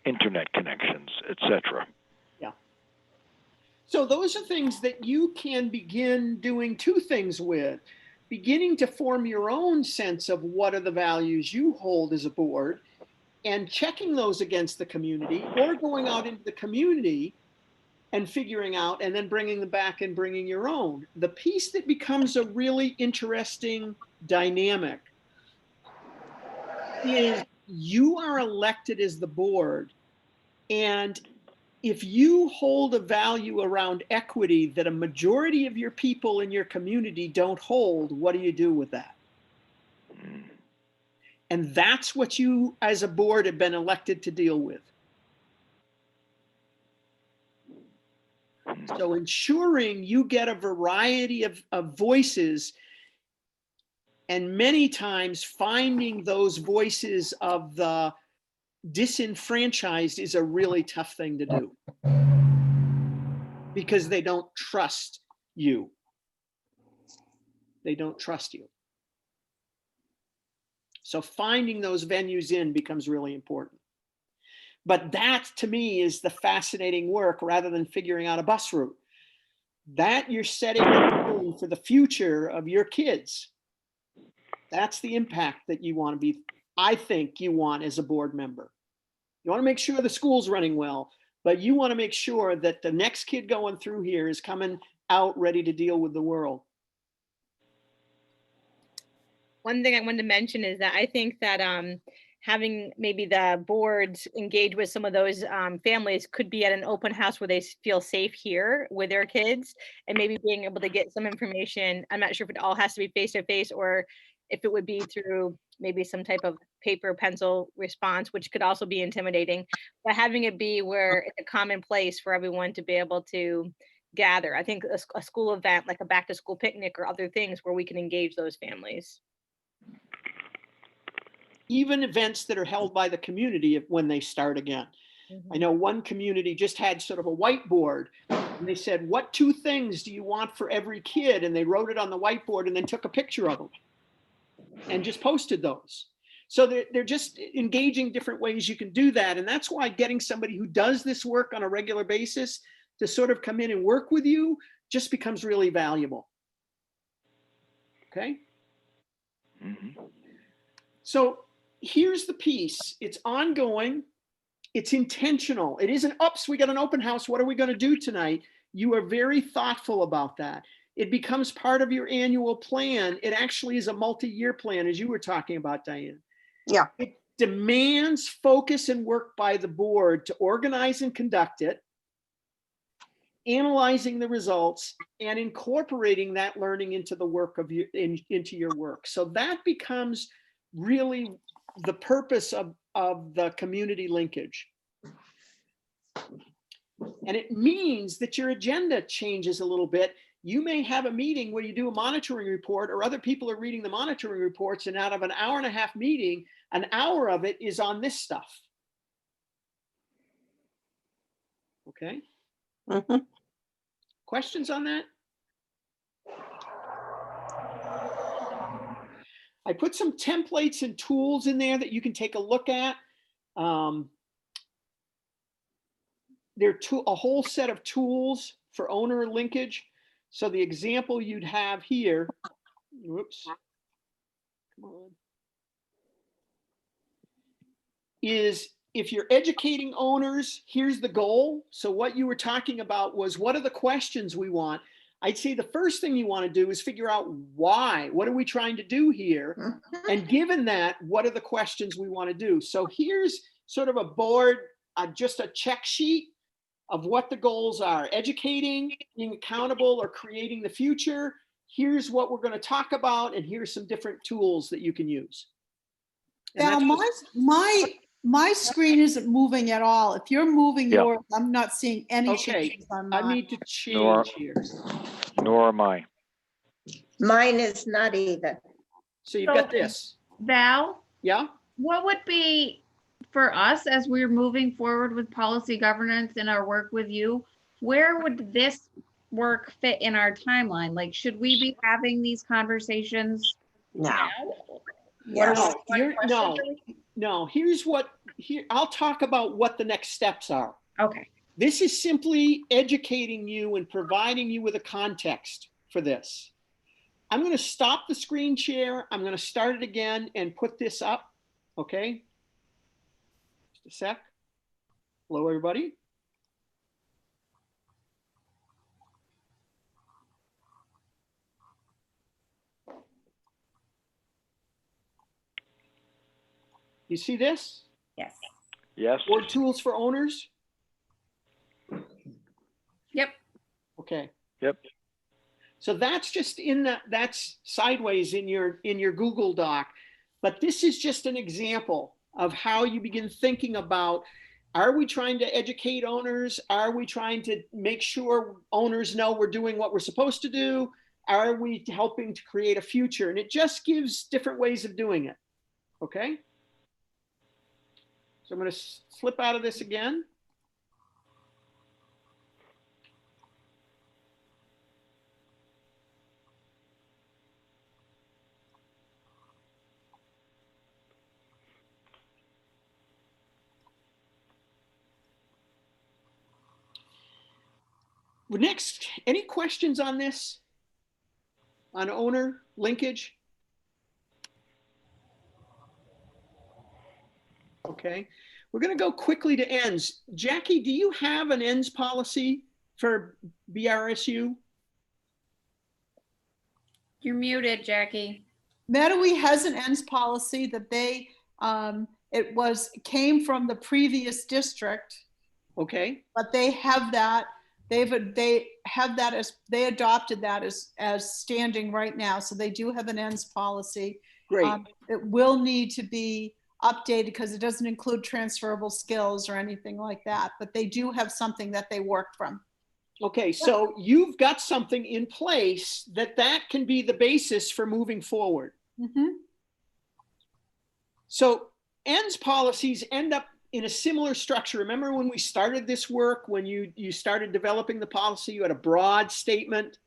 internet connections, etc. Yeah. So those are things that you can begin doing two things with. Beginning to form your own sense of what are the values you hold as a board and checking those against the community, or going out into the community and figuring out and then bringing them back and bringing your own. The piece that becomes a really interesting dynamic is you are elected as the board, and if you hold a value around equity that a majority of your people in your community don't hold, what do you do with that? And that's what you as a board have been elected to deal with. So ensuring you get a variety of voices, and many times finding those voices of the disenfranchised is a really tough thing to do because they don't trust you. They don't trust you. So finding those venues in becomes really important. But that to me is the fascinating work rather than figuring out a bus route. That you're setting the tone for the future of your kids. That's the impact that you want to be, I think you want as a board member. You want to make sure the school's running well, but you want to make sure that the next kid going through here is coming out ready to deal with the world. One thing I wanted to mention is that I think that having maybe the boards engage with some of those families could be at an open house where they feel safe here with their kids, and maybe being able to get some information. I'm not sure if it all has to be face to face or if it would be through maybe some type of paper pencil response, which could also be intimidating, but having it be where it's a common place for everyone to be able to gather. I think a school event like a back to school picnic or other things where we can engage those families. Even events that are held by the community when they start again. I know one community just had sort of a whiteboard, and they said, what two things do you want for every kid? And they wrote it on the whiteboard and then took a picture of them and just posted those. So they're just engaging different ways you can do that. And that's why getting somebody who does this work on a regular basis to sort of come in and work with you just becomes really valuable. Okay. Mm-hmm. So here's the piece. It's ongoing. It's intentional. It isn't, oops, we got an open house. What are we going to do tonight? You are very thoughtful about that. It becomes part of your annual plan. It actually is a multi-year plan, as you were talking about, Diane. Yeah. It demands focus and work by the board to organize and conduct it, analyzing the results, and incorporating that learning into the work of you, into your work. So that becomes really the purpose of the community linkage. And it means that your agenda changes a little bit. You may have a meeting where you do a monitoring report, or other people are reading the monitoring reports, and out of an hour and a half meeting, an hour of it is on this stuff. Okay. Mhm. Questions on that? I put some templates and tools in there that you can take a look at. There are a whole set of tools for owner linkage. So the example you'd have here, whoops, come on, is if you're educating owners, here's the goal. So what you were talking about was, what are the questions we want? I'd say the first thing you want to do is figure out why. What are we trying to do here? And given that, what are the questions we want to do? So here's sort of a board, just a check sheet of what the goals are: educating, being accountable, or creating the future. Here's what we're going to talk about, and here's some different tools that you can use. And Now, that's my screen isn't moving at all. If you're moving Yeah. yours, I'm not seeing any okay. changes on I mine. need to change Nor- here. Nor am I. Mine is not either. So you've got this. Val, Yeah. what would be for us as we're moving forward with policy governance in our work with you, where would this work fit in our timeline? Like, should we be having these conversations No. now? Yes. No, What you're, questions no, are we- no. Here's what, here, I'll talk about what the next steps are. Okay. This is simply educating you and providing you with a context for this. I'm going to stop the screen share. I'm going to start it again and put this up. Okay. Just a sec. Hello, everybody. You see this? Yes. Yes. Board tools for owners? Yep. Okay. Yep. So that's just that's sideways in your Google Doc. But this is just an example of how you begin thinking about, are we trying to educate owners? Are we trying to make sure owners know we're doing what we're supposed to do? Are we helping to create a future? And it just gives different ways of doing it. Okay. So I'm going to slip out of this again. Next, any questions on this? On owner linkage? Okay, we're going to go quickly to ends. Jackie, do you have an ends policy for BRSU? You're muted, Jackie. Mettawee has an ends policy that they, came from the previous district, Okay, but they have that, they adopted that as standing right now. So they do have an ends policy. great. It will need to be updated because it doesn't include transferable skills or anything like that, but they do have something that they work from. Okay, so you've got something in place that can be the basis for moving forward. Mm-hmm. So ends policies end up in a similar structure. Remember when we started this work, when you started developing the policy, you had a broad statement,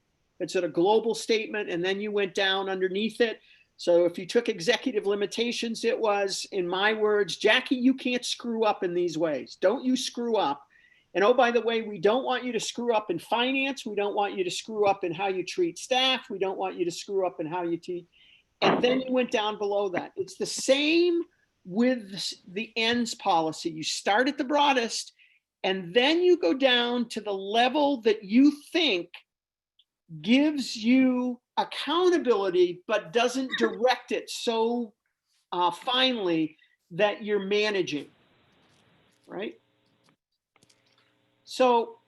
it's a global statement, and then you went down underneath it. So if you took executive limitations, it was, in my words, Jackie, you can't screw up in these ways. Don't you screw up. And oh, by the way, we don't want you to screw up in finance. We don't want you to screw up in how you treat staff. We don't want you to screw up in how you teach. And then you went down below that. It's the same with the ends policy. You start at the broadest, and then you go down to the level that you think gives you accountability, but doesn't direct it so finely that you're managing, right? So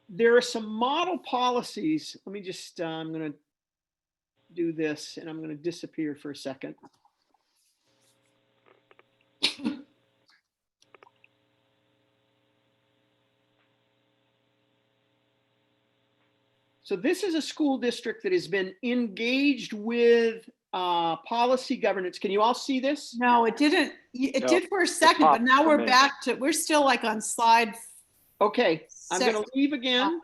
there are some model policies. Let me just, I'm going to do this and I'm going to disappear for a second. So this is a school district that has been engaged with policy governance. Can you all see this? No, it didn't. It No, did for a second, but popped now for we're me. back to, we're still like on slide. Okay, I'm going to Six. leave again.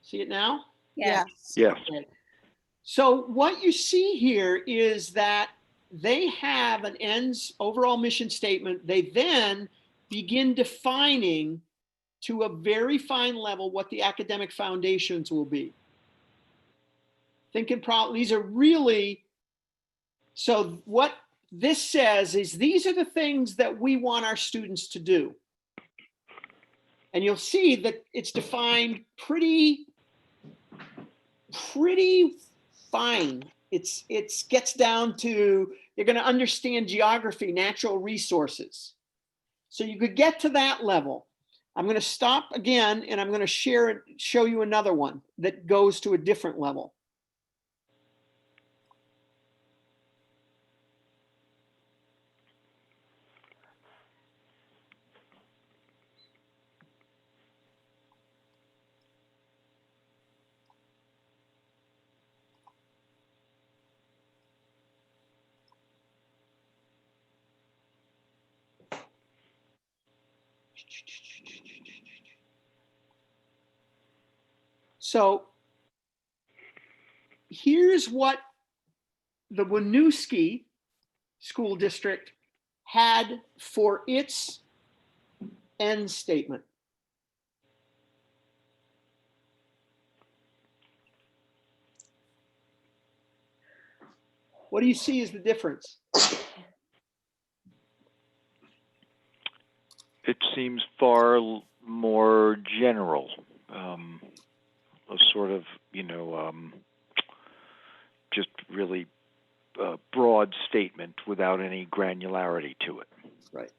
See it now? Yes. Yes. Okay. So what you see here is that they have an ends overall mission statement. They then begin defining to a very fine level what the academic foundations will be. Thinking probably these are really, so what this says is these are the things that we want our students to do. And you'll see that it's defined pretty fine. It gets down to, you're going to understand geography, natural resources. So you could get to that level. I'm going to stop again and I'm going to show you another one that goes to a different level. So here's what the Winooski School District had for its end statement. What do you see as the difference? It seems far more general, a sort of, just really broad statement without any granularity to it. Right.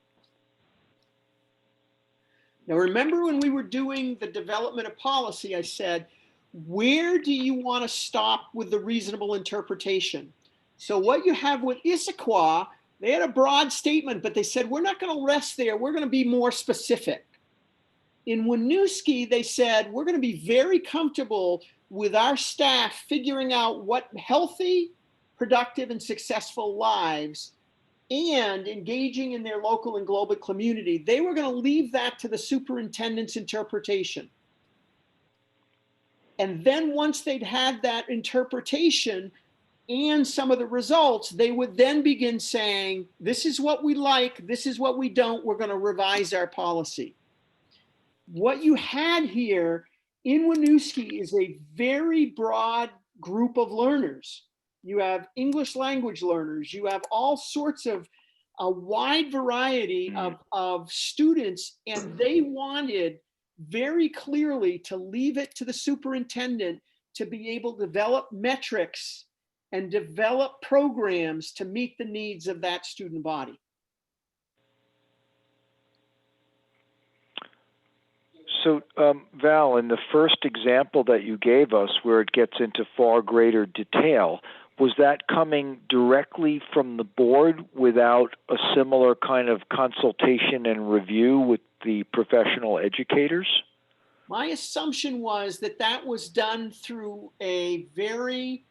Now, remember when we were doing the development of policy, I said, where do you want to stop with the reasonable interpretation? So what you have with Issaquah, they had a broad statement, but they said, we're not going to rest there. We're going to be more specific. In Winooski, they said, we're going to be very comfortable with our staff figuring out what healthy, productive, and successful lives and engaging in their local and global community. They were going to leave that to the superintendent's interpretation. And then once they'd had that interpretation and some of the results, they would then begin saying, this is what we like, this is what we don't, we're going to revise our policy. What you had here in Winooski is a very broad group of learners. You have English language learners, you have all sorts of a wide variety of students, and they wanted very clearly to leave it to the superintendent to be able to develop metrics and develop programs to meet the needs of that student body. So, Val, in the first example that you gave us where it gets into far greater detail, was that coming directly from the board without a similar kind of consultation and review with the professional educators? My assumption was that that was done through a very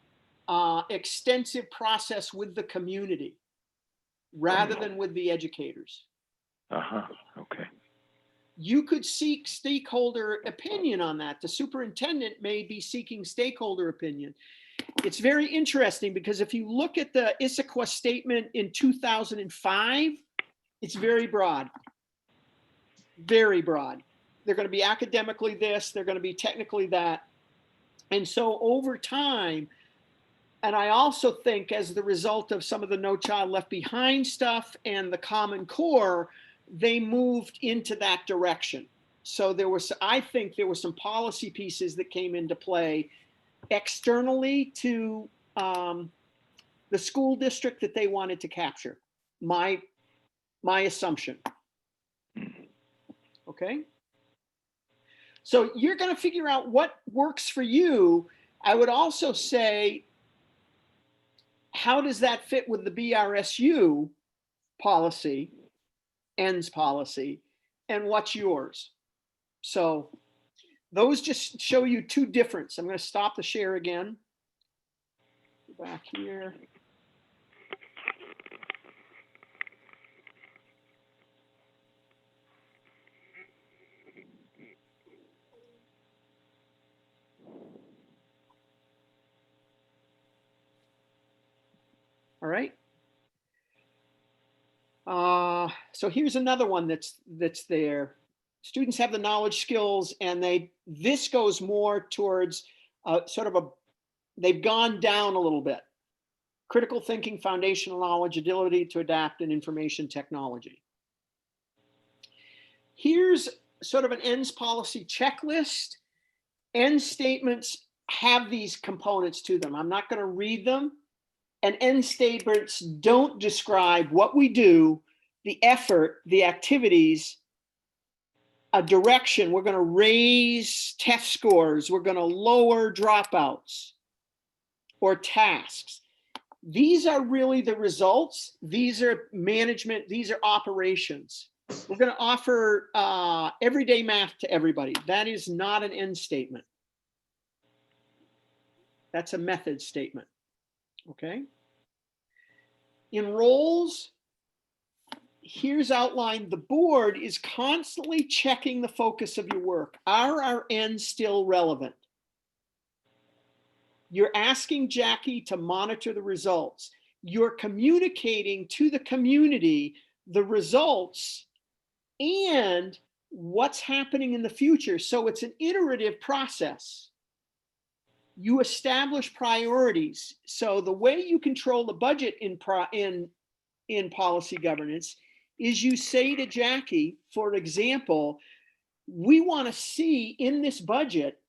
extensive process with the community rather than with the educators. Okay. You could seek stakeholder opinion on that. The superintendent may be seeking stakeholder opinion. It's very interesting because if you look at the Issaquah statement in 2005, it's very broad. Very broad. They're going to be academically this, they're going to be technically that. And so over time, and I also think as the result of some of the No Child Left Behind stuff and the Common Core, they moved into that direction. So there was, I think there were some policy pieces that came into play externally to the school district that they wanted to capture. My assumption. Okay. So you're going to figure out what works for you. I would also say, how does that fit with the BRSU policy, ends policy, and what's yours? So those just show you two difference. I'm going to stop the share again. Go back here. All right. So here's another one that's there. Students have the knowledge, skills, and this goes more towards sort of they've gone down a little bit. Critical thinking, foundational knowledge, ability to adapt, and information technology. Here's sort of an ends policy checklist. End statements have these components to them. I'm not going to read them. And end statements don't describe what we do, the effort, the activities, a direction. We're going to raise test scores. We're going to lower dropouts or tasks. These are really the results. These are management. These are operations. We're going to offer everyday math to everybody. That is not an end statement. That's a method statement. Okay. In roles, here's outlined. The board is constantly checking the focus of your work. Are our ends still relevant? You're asking Jackie to monitor the results. You're communicating to the community the results and what's happening in the future. So it's an iterative process. You establish priorities. So the way you control the budget in policy governance is you say to Jackie, for example, we want to see in this budget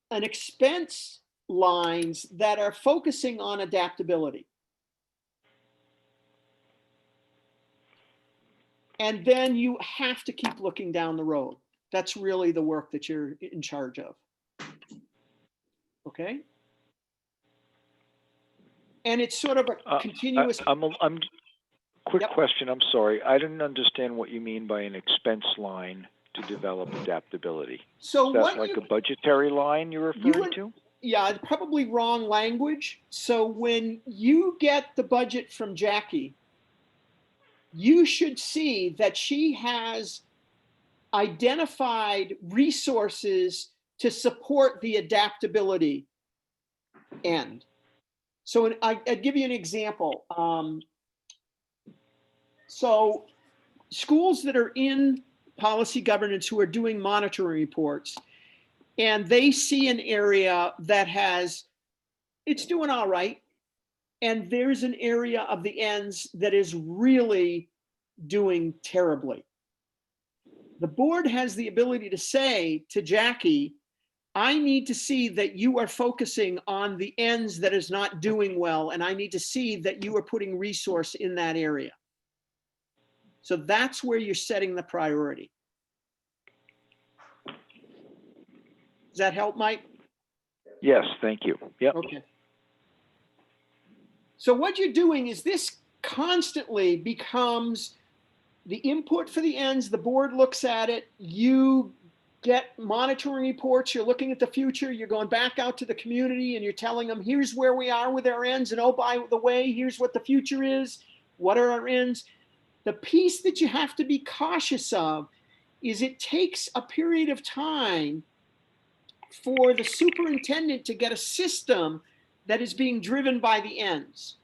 an expense lines that are focusing on adaptability. And then you have to keep looking down the road. That's really the work that you're in charge of. Okay. And it's sort of a continuous. Quick Yep. question. I'm sorry. I didn't understand what you mean by an expense line to develop adaptability. So Is that what like a budgetary line you're referring to? Yeah, probably wrong language. So when you get the budget from Jackie, you should see that she has identified resources to support the adaptability end. So I'd give you an example. So schools that are in policy governance who are doing monitoring reports, and they see an area that it's doing all right, and there's an area of the ends that is really doing terribly. The board has the ability to say to Jackie, I need to see that you are focusing on the ends that is not doing well, and I need to see that you are putting resource in that area. So that's where you're setting the priority. Does that help, Mike? Yes, thank you. Yep. Okay. So what you're doing is this constantly becomes the input for the ends. The board looks at it. You get monitoring reports. You're looking at the future. You're going back out to the community and you're telling them, here's where we are with our ends. And oh, by the way, here's what the future is. What are our ends? The piece that you have to be cautious of is it takes a period of time for the superintendent to get a system that is being driven by the ends.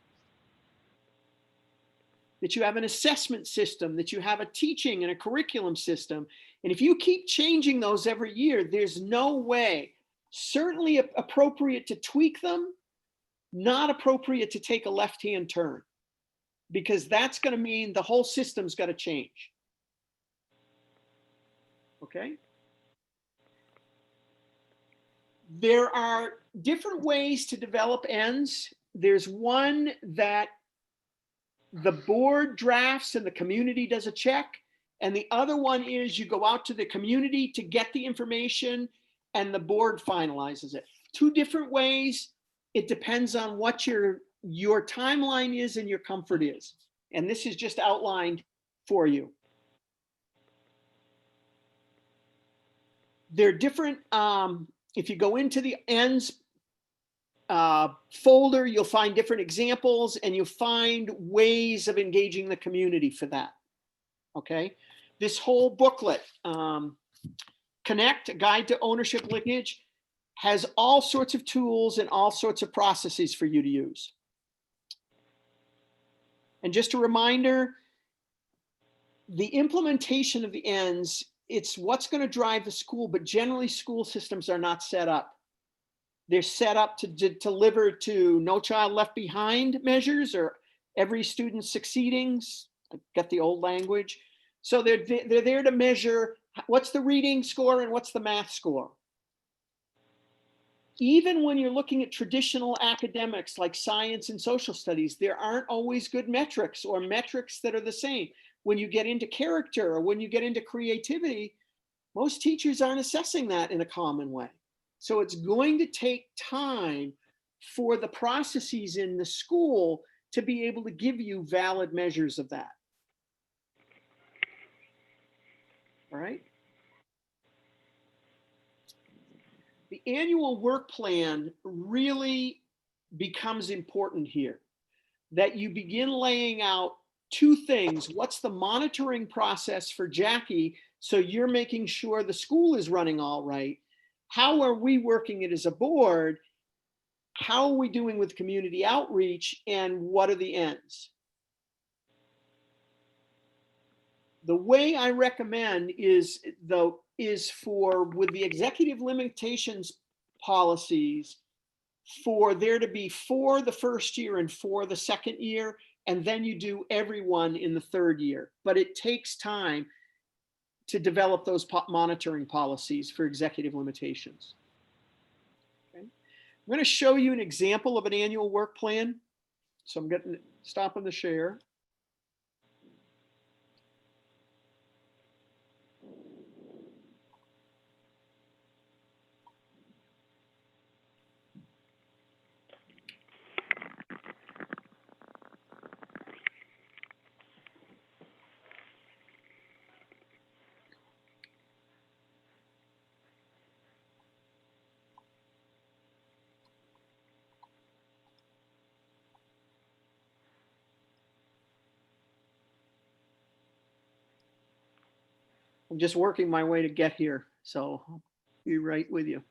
That you have an assessment system, that you have a teaching and a curriculum system. And if you keep changing those every year, there's no way, certainly appropriate to tweak them, not appropriate to take a left-hand turn, because that's going to mean the whole system's got to change. Okay? There are different ways to develop ends. There's one that the board drafts and the community does a check. And the other one is you go out to the community to get the information and the board finalizes it. Two different ways. It depends on what your timeline is and your comfort is. And this is just outlined for you. They're different. If you go into the ends folder, you'll find different examples and you'll find ways of engaging the community for that. Okay. This whole booklet, Connect, a Guide to Ownership Linkage, has all sorts of tools and all sorts of processes for you to use. And just a reminder, the implementation of the ends, it's what's going to drive the school, but generally school systems are not set up. They're set up to deliver to No Child Left Behind measures or every student succeeding. I got the old language. So they're there to measure what's the reading score and what's the math score. Even when you're looking at traditional academics like science and social studies, there aren't always good metrics or metrics that are the same. When you get into character or when you get into creativity, most teachers aren't assessing that in a common way. So it's going to take time for the processes in the school to be able to give you valid measures of that. All right. The annual work plan really becomes important here, that you begin laying out two things. What's the monitoring process for Jackie? So you're making sure the school is running all right. How are we working it as a board? How are we doing with community outreach? And what are the ends? The way I recommend is for, with the executive limitations policies, for there to be 4 the first year and 4 the second year, and then you do everyone in the third year. But it takes time to develop those monitoring policies for executive limitations. Okay. I'm going to show you an example of an annual work plan. So I'm getting stopping the share. I'm just working my way to get here, so I'll be right with you.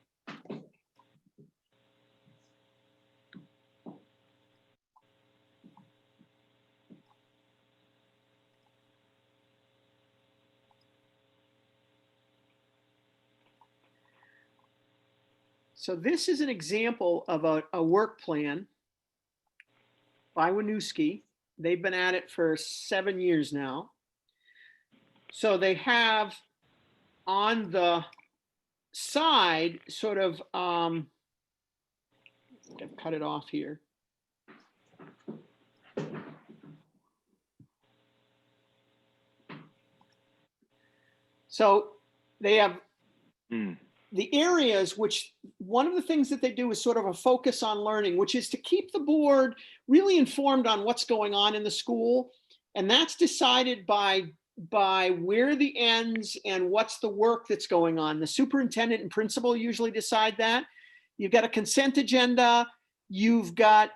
So this is an example of a work plan by Winooski. They've been at it for 7 years now. So they have on the side sort of, I've cut it off here. So they have the areas which, one of the things that they do is sort of a focus on learning, which is to keep the board really informed on what's going on in the school. And that's decided by by where the ends and what's the work that's going on. The superintendent and principal usually decide that. You've got a consent agenda. You've got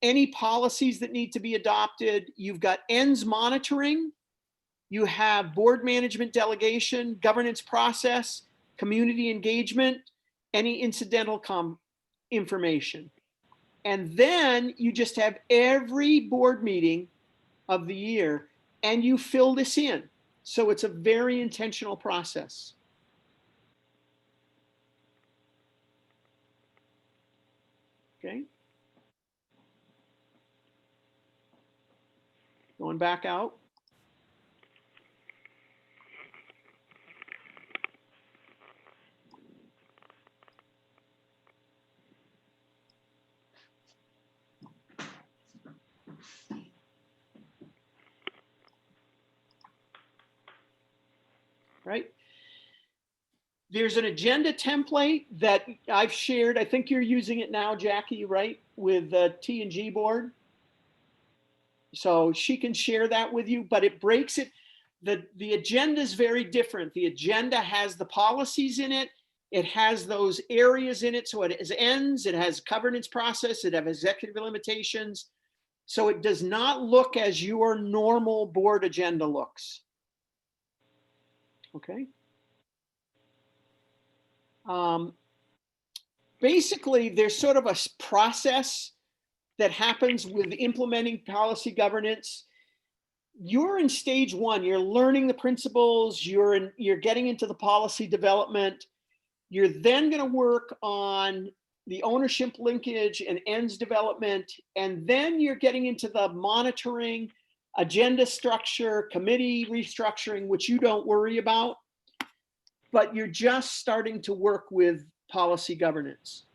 any policies that need to be adopted. You've got ends monitoring. You have board management delegation, governance process, community engagement, any incidental information. And then you just have every board meeting of the year and you fill this in. So it's a very intentional process. Okay. Going back out. Right? There's an agenda template that I've shared. I think you're using it now, Jackie, right? With the T&G board. So she can share that with you, but it breaks it. The agenda is very different. The agenda has the policies in it. It has those areas in it. So it has ends, it has governance process, it has executive limitations. So it does not look as your normal board agenda looks. Okay. Basically, there's sort of a process that happens with implementing policy governance. You're in stage one. You're learning the principles. You're getting into the policy development. You're then going to work on the ownership linkage and ends development, and then you're getting into the monitoring, agenda structure, committee restructuring, which you don't worry about, but you're just starting to work with policy governance.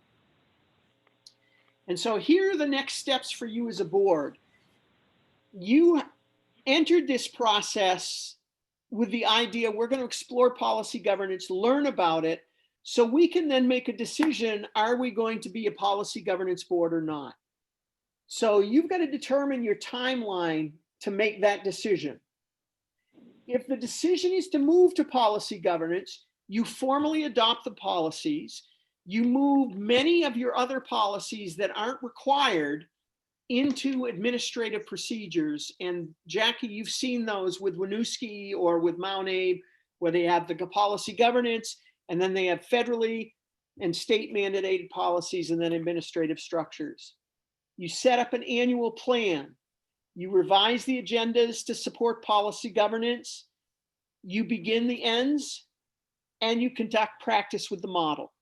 And so here are the next steps for you as a board. You entered this process with the idea we're going to explore policy governance, learn about it, so we can then make a decision, are we going to be a policy governance board or not? So you've got to determine your timeline to make that decision. If the decision is to move to policy governance, you formally adopt the policies. You move many of your other policies that aren't required into administrative procedures. And Jackie, you've seen those with Winooski or with Mount Abe, where they have the policy governance, and then they have federally and state mandated policies, and then administrative structures. You set up an annual plan. You revise the agendas to support policy governance. You begin the ends, and you conduct practice with the model.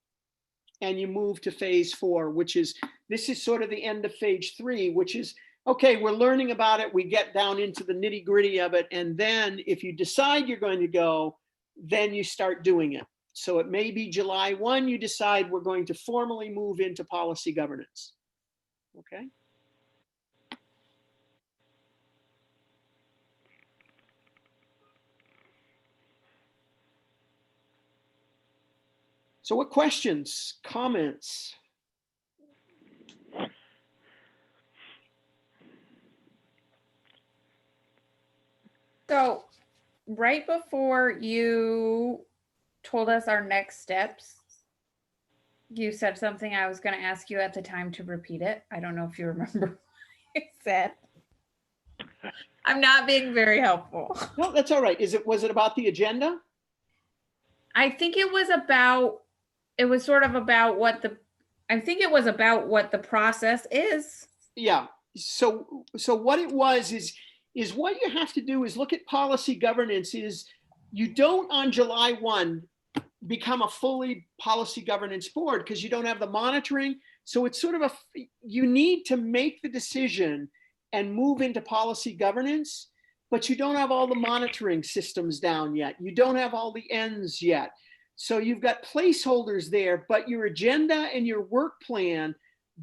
And you move to phase 4, which is, this is sort of the end of phase 3, which is, okay, we're learning about it. We get down into the nitty gritty of it. And then if you decide you're going to go, then you start doing it. So it may be July 1, you decide we're going to formally move into policy governance. Okay. So what questions, comments? So right before you told us our next steps, you said something I was going to ask you at the time to repeat it. I don't know if you remember what I said. I'm not being very helpful. No, that's all right. Was it about the agenda? I think it was about, it was sort of about what the, I think it was about what the process is. Yeah. So what it was is what you have to do is look at policy governance. Is you don't on July 1 become a fully policy governance board because you don't have the monitoring. So it's sort of you need to make the decision and move into policy governance, but you don't have all the monitoring systems down yet. You don't have all the ends yet. So you've got placeholders there, but your agenda and your work plan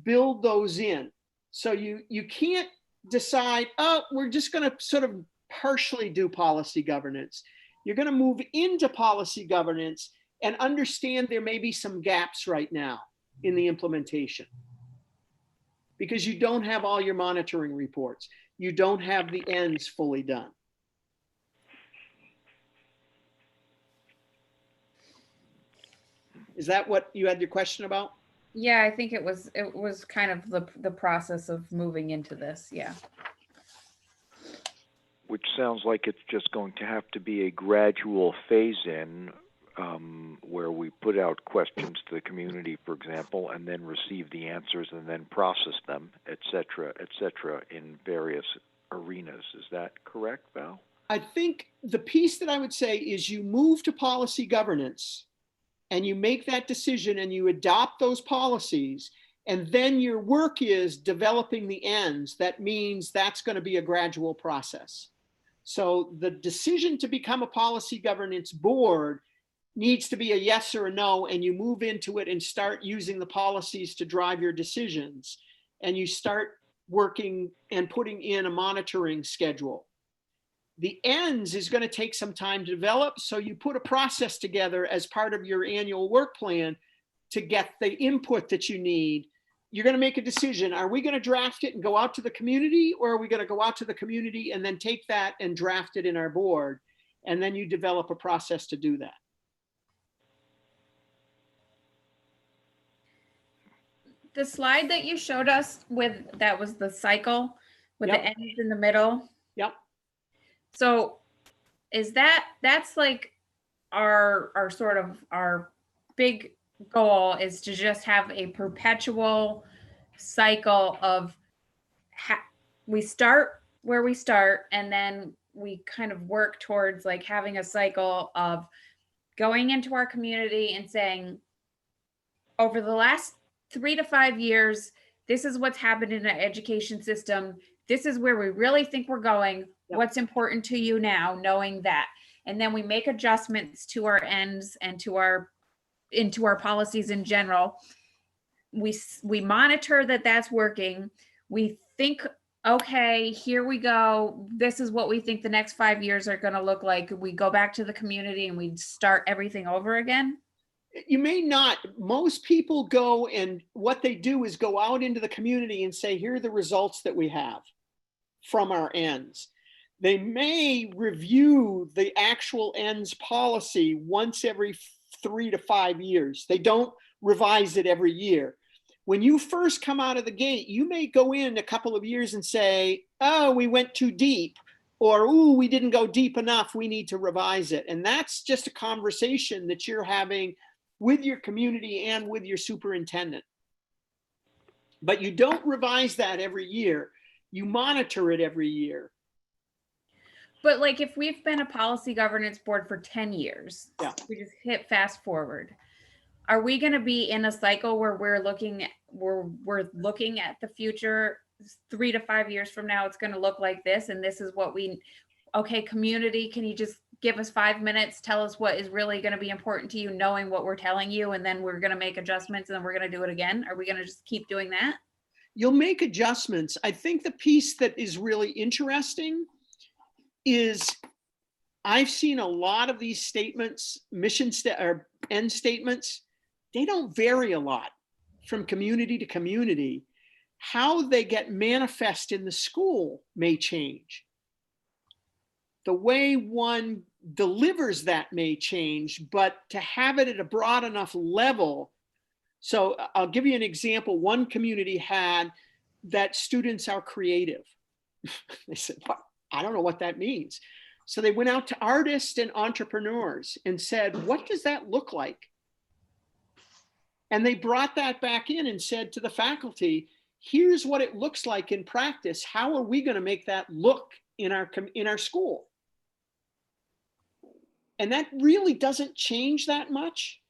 build those in. So you can't decide, oh, we're just going to sort of partially do policy governance. You're going to move into policy governance and understand there may be some gaps right now in the implementation because you don't have all your monitoring reports. You don't have the ends fully done. Is that what you had your question about? Yeah, I think it was kind of the process of moving into this. Yeah. Which sounds like it's just going to have to be a gradual phase in, where we put out questions to the community, for example, and then receive the answers and then process them, et cetera, in various arenas. Is that correct, Val? I think the piece that I would say is you move to policy governance and you make that decision and you adopt those policies, and then your work is developing the ends. That means that's going to be a gradual process. So the decision to become a policy governance board needs to be a yes or a no, and you move into it and start using the policies to drive your decisions. And you start working and putting in a monitoring schedule. The ends is going to take some time to develop. So you put a process together as part of your annual work plan to get the input that you need. You're going to make a decision. Are we going to draft it and go out to the community, or are we going to go out to the community and then take that and draft it in our board? And then you develop a process to do that. The slide that you showed us that was the cycle with Yep. the ends in the middle. Yep. So that's like our sort of our big goal is to just have a perpetual cycle of we start where we start, and then we kind of work towards like having a cycle of going into our community and saying, over the last 3 to 5 years, this is what's happened in our education system. This is where we really think we're going. Yep. What's important to you now, knowing that. And then we make adjustments to our ends and into our policies in general. We monitor that that's working. We think, okay, here we go. This is what we think the next 5 years are going to look like. We go back to the community and we start everything over again. You may not. Most people go, and what they do is go out into the community and say, here are the results that we have from our ends. They may review the actual ends policy once every 3 to 5 years. They don't revise it every year. When you first come out of the gate, you may go in a couple of years and say, oh, we went too deep, or, ooh, we didn't go deep enough. We need to revise it. And that's just a conversation that you're having with your community and with your superintendent. But you don't revise that every year. You monitor it every year. But like if we've been a policy governance board for 10 years, Yeah. we just hit fast forward. Are we going to be in a cycle where we're looking at the future 3 to 5 years from now? It's going to look like this, and this is what okay, community, can you just give us 5 minutes, tell us what is really going to be important to you, knowing what we're telling you, and then we're going to make adjustments and then we're going to do it again? Are we going to just keep doing that? You'll make adjustments. I think the piece that is really interesting is I've seen a lot of these statements, or end statements, they don't vary a lot from community to community. How they get manifest in the school may change. The way one delivers that may change, but to have it at a broad enough level. So I'll give you an example. One community had that students are creative. They said, what? I don't know what that means. So they went out to artists and entrepreneurs and said, what does that look like? And they brought that back in and said to the faculty, here's what it looks like in practice. How are we going to make that look in our school? And that really doesn't change that much,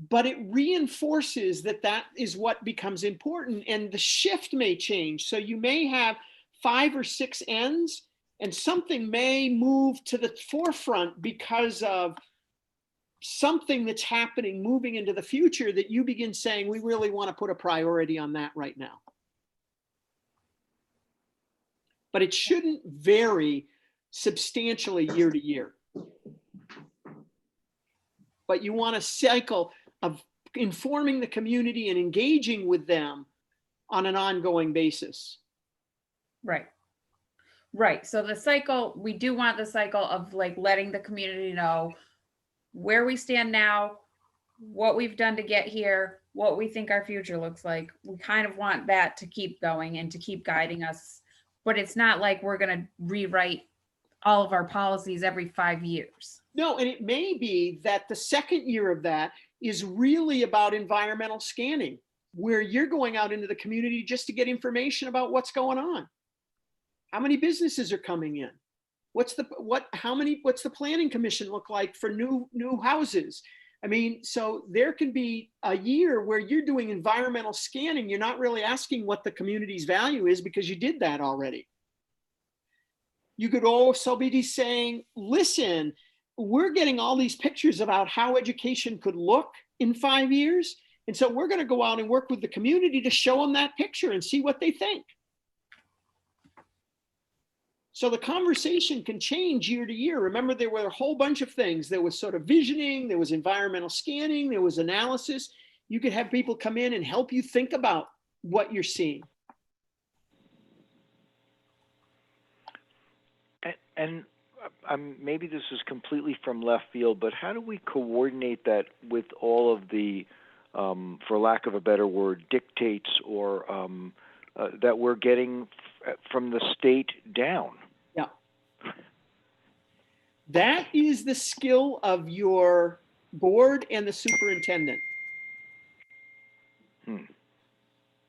but it reinforces that that is what becomes important, and the shift may change. So you may have 5 or 6 ends, and something may move to the forefront because of something that's happening moving into the future that you begin saying, we really want to put a priority on that right now. But it shouldn't vary substantially year to year. But you want a cycle of informing the community and engaging with them on an ongoing basis. Right. Right. So the cycle, we do want the cycle of like letting the community know where we stand now, what we've done to get here, what we think our future looks like. We kind of want that to keep going and to keep guiding us. But it's not like we're going to rewrite all of our policies every 5 years. No, and it may be that the second year of that is really about environmental scanning, where you're going out into the community just to get information about what's going on. How many businesses are coming in? What's the planning commission look like for new houses? I mean, so there can be a year where you're doing environmental scanning. You're not really asking what the community's value is because you did that already. You could also be saying, listen, we're getting all these pictures about how education could look in 5 years. And so we're going to go out and work with the community to show them that picture and see what they think. So the conversation can change year to year. Remember, there were a whole bunch of things. There was sort of visioning, there was environmental scanning, there was analysis. You could have people come in and help you think about what you're seeing. And maybe this is completely from left field, but how do we coordinate that with all of the, for lack of a better word, dictates or that we're getting from the state down? Yeah. That is the skill of your board and the superintendent.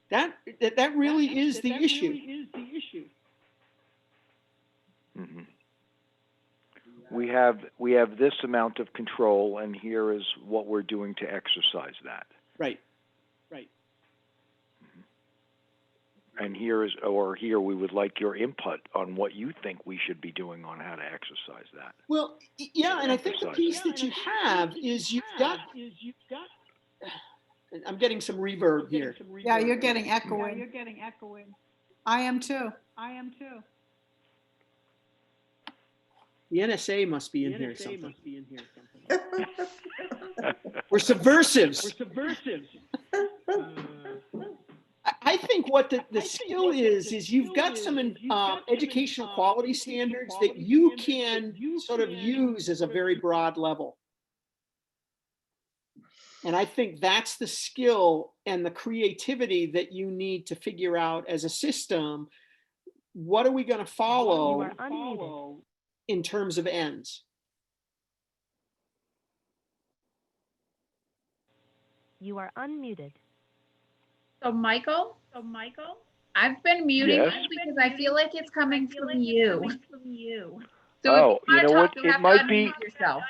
That really is the issue. Mm-hmm. We have this amount of control, and here is what we're doing to exercise that. Right. And here we would like your input on what you think we should be doing on how to exercise that. Well, yeah, and I think the piece that you have is you've got. I'm getting some reverb here. Yeah, you're getting echoing. I am too. The NSA must be in here something. We're subversives. I think what the skill is you've got some educational quality standards that you can sort of use as a very broad level. And I think that's the skill and the creativity that you need to figure out as a system. What are we going to follow in terms of ends? You are unmuted. So Michael, I've been muting Yes? you because I feel like it's coming from you. So Oh, if you you know want what? to talk, you have to unmute yourself.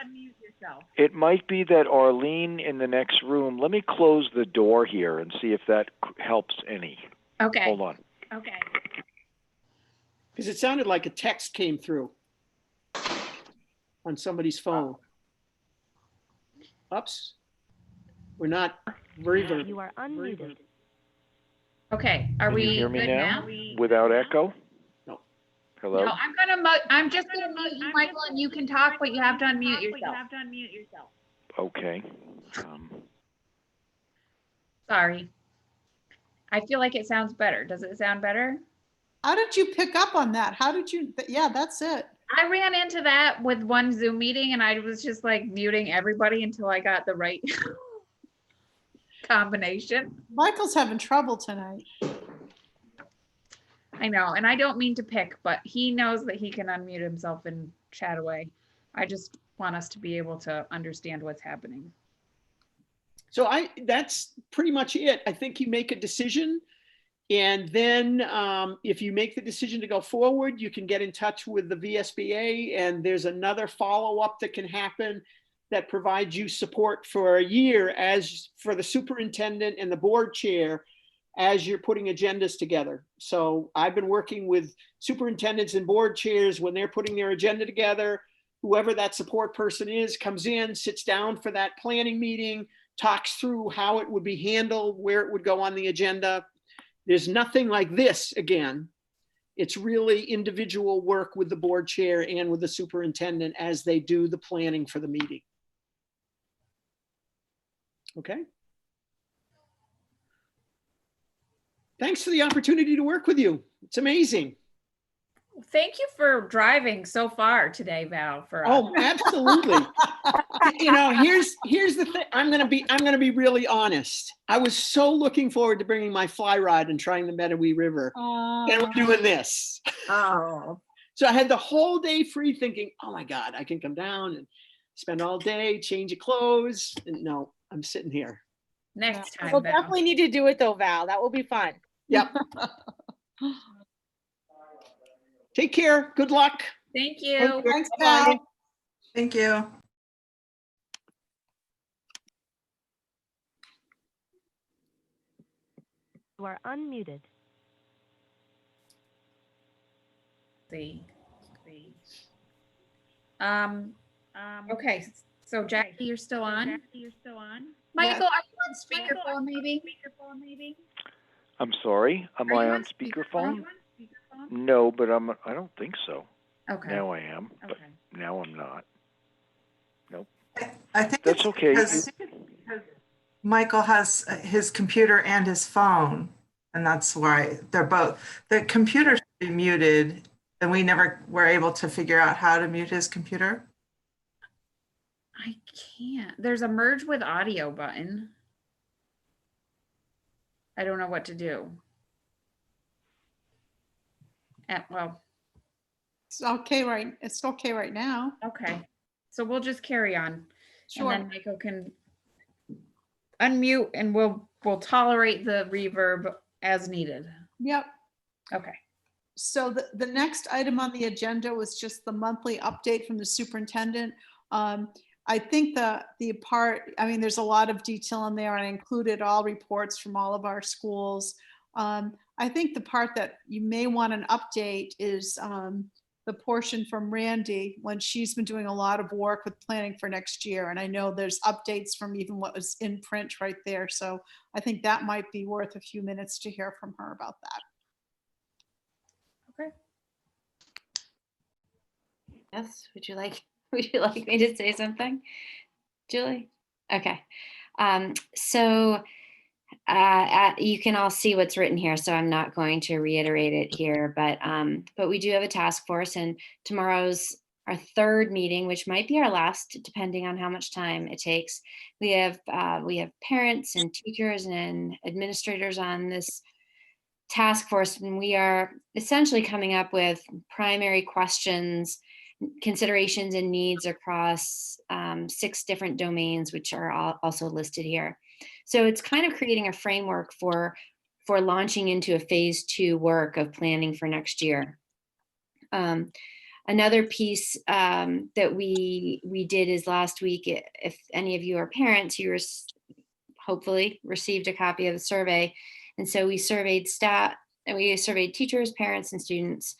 It might be that Arlene in the next room. Let me close the door here and see if that helps any. Okay. Hold on. Okay. Because it sounded like a text came through on somebody's phone. Oops. We're not very. You are unmuted. Okay. Are Can we you hear me good now without echo? No. Hello? No, I'm just gonna mute you, Michael, and you can talk, but you have to unmute yourself. Okay. Sorry. I feel like it sounds better. Does it sound better? How did you pick up on that? Yeah, that's it. I ran into that with one Zoom meeting and I was just like muting everybody until I got the right combination. Michael's having trouble tonight. I know, and I don't mean to pick, but he knows that he can unmute himself and chat away. I just want us to be able to understand what's happening. So that's pretty much it. I think you make a decision. And then if you make the decision to go forward, you can get in touch with the VSBA, and there's another follow-up that can happen that provides you support for a year as for the superintendent and the board chair as you're putting agendas together. So I've been working with superintendents and board chairs when they're putting their agenda together. Whoever that support person is comes in, sits down for that planning meeting, talks through how it would be handled, where it would go on the agenda. There's nothing like this again. It's really individual work with the board chair and with the superintendent as they do the planning for the meeting. Okay. Thanks for the opportunity to work with you. It's amazing. Thank you for driving so far today, Val, for us. Oh, absolutely. You know, here's the thing. I'm gonna be really honest. I was so looking forward to bringing my fly rod and trying the Mettawee River, and we're doing this. Oh, So I had the whole day free, thinking, "Oh my God, I can come down and spend all day, change of clothes." And no, I'm sitting here. Next time, We'll Val. definitely need to do it though, Val. That will be fun. Yep. Take care. Good luck. Thank you. Thanks, Bye-bye. Val. Thank you. You are unmuted. See. Okay, so Jackie, you're still on? Michael, are you on speakerphone maybe? I'm sorry. Am Are I you on speakerphone? No, but I don't think so. Okay. Now I am, but Okay. now I'm not. I think That's it's okay. because Michael has his computer and his phone, and that's why they're both. The computer should be muted, and we never were able to figure out how to mute his computer. I can't. There's a merge with audio button. I don't know what to do. Well, It's okay right now. okay. So we'll just carry on. Sure. And then Michael can unmute and we'll tolerate the reverb as needed. Yep. Okay. So the next item on the agenda was just the monthly update from the superintendent. I think the part, I mean, there's a lot of detail in there. I included all reports from all of our schools. I think the part that you may want an update is the portion from Randy when she's been doing a lot of work with planning for next year. And I know there's updates from even what was in print right there. So I think that might be worth a few minutes to hear from her about that. Okay. Yes, would you like me to say something, Julie? Okay. So you can all see what's written here, so I'm not going to reiterate it here, but we do have a task force, and tomorrow's our third meeting, which might be our last, depending on how much time it takes. We have parents and teachers and administrators on this task force, and we are essentially coming up with primary questions, considerations, and needs across 6 different domains, which are also listed here. So it's kind of creating a framework for launching into a phase 2 work of planning for next year. Another piece that we did is last week, if any of you are parents, you hopefully received a copy of the survey. And so we surveyed staff, and we surveyed teachers, parents, and students,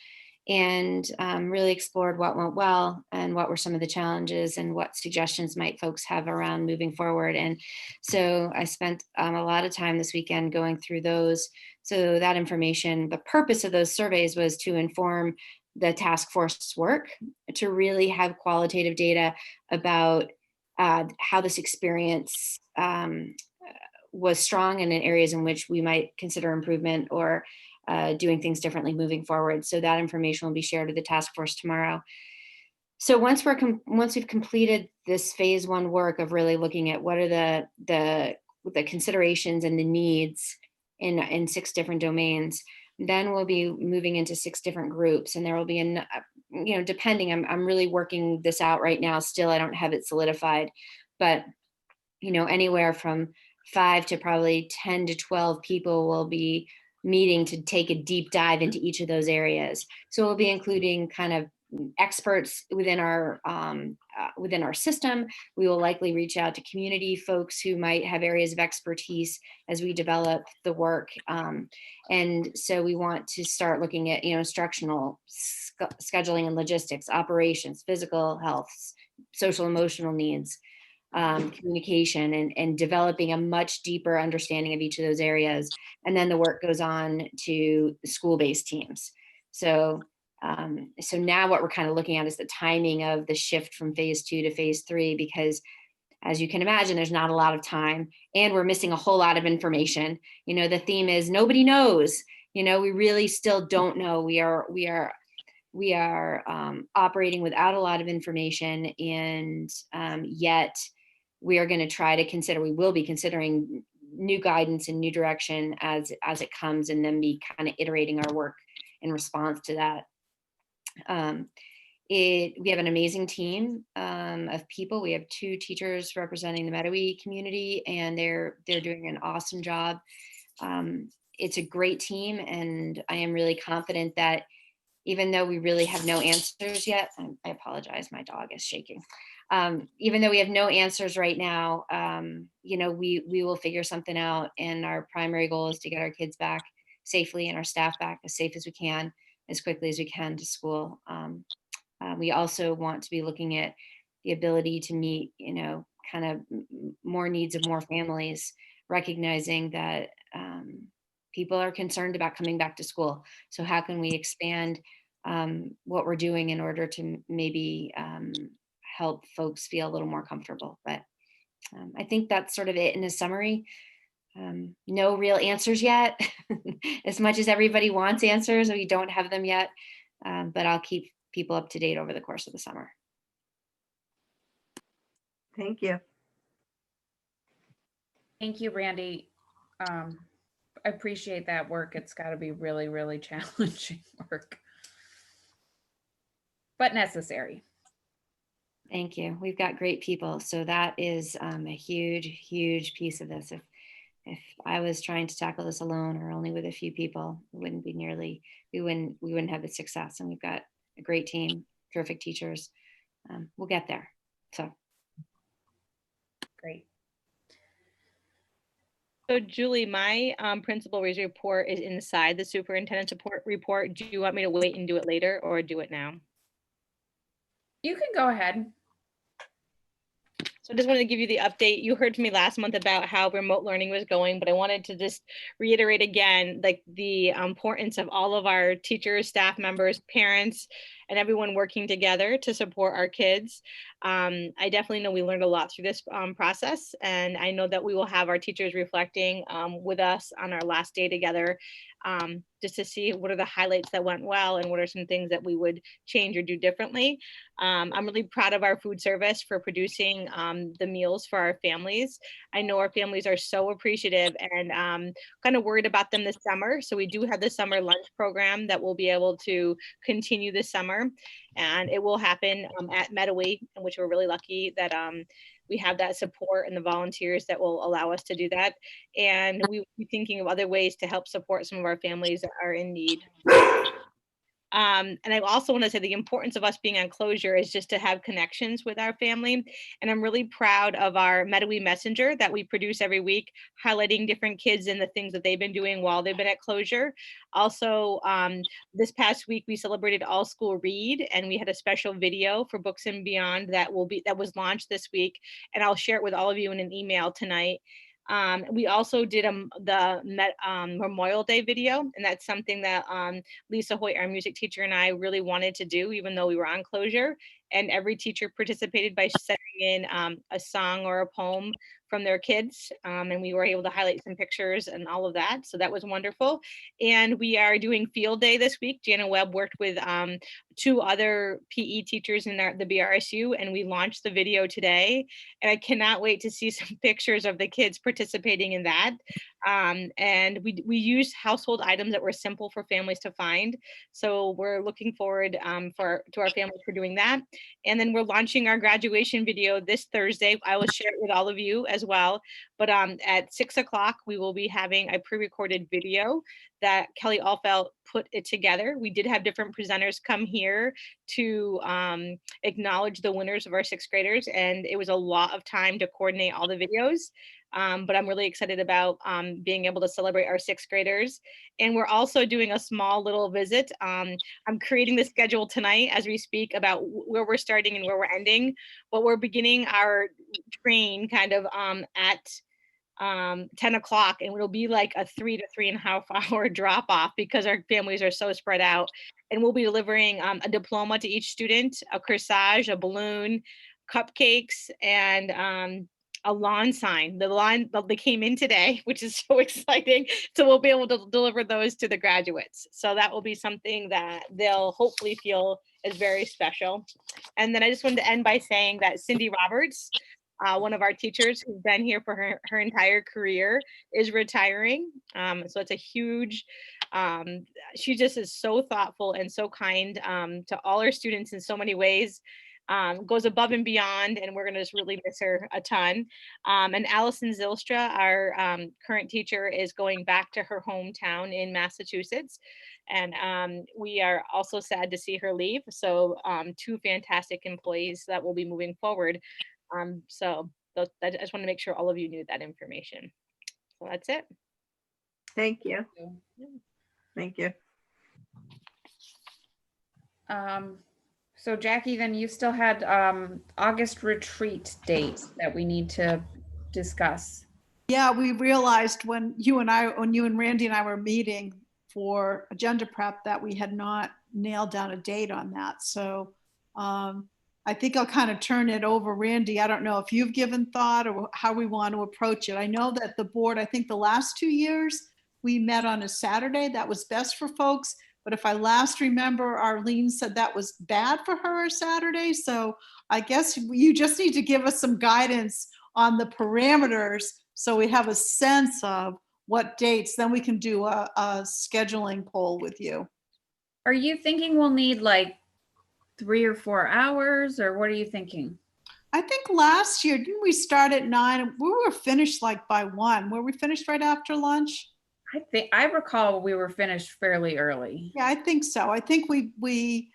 and really explored what went well and what were some of the challenges and what suggestions might folks have around moving forward. And so I spent a lot of time this weekend going through those. So that information, the purpose of those surveys was to inform the task force work, to really have qualitative data about how this experience was strong and in areas in which we might consider improvement or doing things differently moving forward. So that information will be shared with the task force tomorrow. So once we've completed this phase 1 work of really looking at what are the considerations and the needs in 6 different domains, then we'll be moving into 6 different groups, and there will be depending, I'm really working this out right now. Still, I don't have it solidified, but anywhere from 5 to probably 10 to 12 people will be meeting to take a deep dive into each of those areas. So we'll be including kind of experts within our system. We will likely reach out to community folks who might have areas of expertise as we develop the work. And so we want to start looking at instructional scheduling and logistics, operations, physical health, social emotional needs, communication, and developing a much deeper understanding of each of those areas. And then the work goes on to school-based teams. So now what we're kind of looking at is the timing of the shift from phase 2 to phase 3, because as you can imagine, there's not a lot of time and we're missing a whole lot of information. The theme is nobody knows, we really still don't know. We are we are operating without a lot of information, and yet we are going to try to consider, we will be considering new guidance and new direction as it comes, and then be kind of iterating our work in response to that. We have an amazing team of people. We have 2 teachers representing the Mettawee community, and they're doing an awesome job. It's a great team, and I am really confident that even though we really have no answers yet, I apologize, my dog is shaking. Even though we have no answers right now, we will figure something out. And our primary goal is to get our kids back safely and our staff back as safe as we can, as quickly as we can to school. We also want to be looking at the ability to meet, kind of more needs of more families, recognizing that people are concerned about coming back to school. So how can we expand what we're doing in order to maybe help folks feel a little more comfortable? But I think that's sort of it in a summary. No real answers yet. As much as everybody wants answers, we don't have them yet. But I'll keep people up to date over the course of the summer. Thank you. Thank you, Randy. I appreciate that work. It's got to be really, really challenging work, but necessary. Thank you. We've got great people. So that is a huge, huge piece of this. If I was trying to tackle this alone or only with a few people, it wouldn't be nearly, we wouldn't have the success. And we've got a great team, terrific teachers. We'll get there. So. Great. So Julie, my principal raise report is inside the superintendent's report. Do you want me to wait and do it later or do it now? You can go ahead. So I just wanted to give you the update. You heard from me last month about how remote learning was going, but I wanted to just reiterate again, like the importance of all of our teachers, staff members, parents, and everyone working together to support our kids. I definitely know we learned a lot through this process, and I know that we will have our teachers reflecting with us on our last day together, just to see what are the highlights that went well and what are some things that we would change or do differently. I'm really proud of our food service for producing the meals for our families. I know our families are so appreciative and kind of worried about them this summer. So we do have the summer lunch program that we'll be able to continue this summer, and it will happen at Mettawee, in which we're really lucky that we have that support and the volunteers that will allow us to do that. And we will be thinking of other ways to help support some of our families that are in need. And I also want to say the importance of us being on closure is just to have connections with our family. And I'm really proud of our Mettawee Messenger that we produce every week, highlighting different kids and the things that they've been doing while they've been at closure. Also, this past week, we celebrated All School Read, and we had a special video for Books and Beyond that was launched this week. And I'll share it with all of you in an email tonight. We also did the Memorial Day video, and that's something that Lisa Hoyt, our music teacher, and I really wanted to do, even though we were on closure. And every teacher participated by sending in a song or a poem from their kids, and we were able to highlight some pictures and all of that. So that was wonderful. And we are doing field day this week. Jana Webb worked with 2 other PE teachers in the BRSU, and we launched the video today. And I cannot wait to see some pictures of the kids participating in that. And we use household items that were simple for families to find. So we're looking forward to our families for doing that. And then we're launching our graduation video this Thursday. I will share it with all of you as well. But at 6 o'clock, we will be having a pre-recorded video that Kelly Allfeld put it together. We did have different presenters come here to acknowledge the winners of our 6th graders. And it was a lot of time to coordinate all the videos. But I'm really excited about being able to celebrate our 6th graders. And we're also doing a small little visit. I'm creating the schedule tonight as we speak about where we're starting and where we're ending. But we're beginning our train kind of at 10 o'clock, and it'll be like a 3 to 3.5 hour drop off because our families are so spread out. And we'll be delivering a diploma to each student, a corsage, a balloon, cupcakes, and a lawn sign. They came in today, which is so exciting. So we'll be able to deliver those to the graduates. So that will be something that they'll hopefully feel is very special. And then I just wanted to end by saying that Cindy Roberts, one of our teachers who's been here for her entire career, is retiring. So it's a huge, she just is so thoughtful and so kind to all our students in so many ways. Goes above and beyond, and we're going to just really miss her a ton. And Allison Zylstra, our current teacher, is going back to her hometown in Massachusetts. And we are also sad to see her leave. So two fantastic employees that will be moving forward. So I just want to make sure all of you knew that information. So that's it. Thank you. Thank you. So Jackie, then you still had August retreat date that we need to discuss. Yeah, we realized when you and Randy and I were meeting for agenda prep that we had not nailed down a date on that. So I think I'll kind of turn it over. Randy, I don't know if you've given thought or how we want to approach it. I know that the board, I think the last 2 years we met on a Saturday. That was best for folks. But if I last remember, Arlene said that was bad for her Saturday. So I guess you just need to give us some guidance on the parameters so we have a sense of what dates. Then we can do a scheduling poll with you. Are you thinking we'll need like 3 or 4 hours, or what are you thinking? I think last year, didn't we start at 9? We were finished like by 1. Were we finished right after lunch? I recall we were finished fairly early. Yeah, I think so. I think we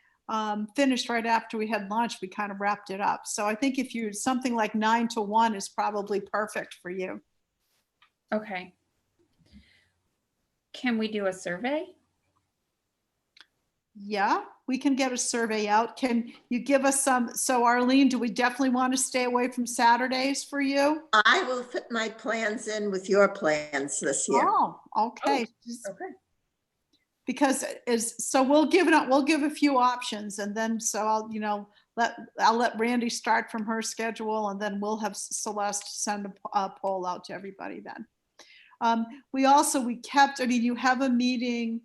finished right after we had lunch. We kind of wrapped it up. So I think if you something like 9 to 1 is probably perfect for you. Okay. Can we do a survey? Yeah, we can get a survey out. Can you give us some? So Arlene, do we definitely want to stay away from Saturdays for you? I will fit my plans in with your plans this year. Oh, okay. Oh, okay. Because so we'll give a few options, and then so I'll let Randy start from her schedule, and then we'll have Celeste send a poll out to everybody then. You have a meeting.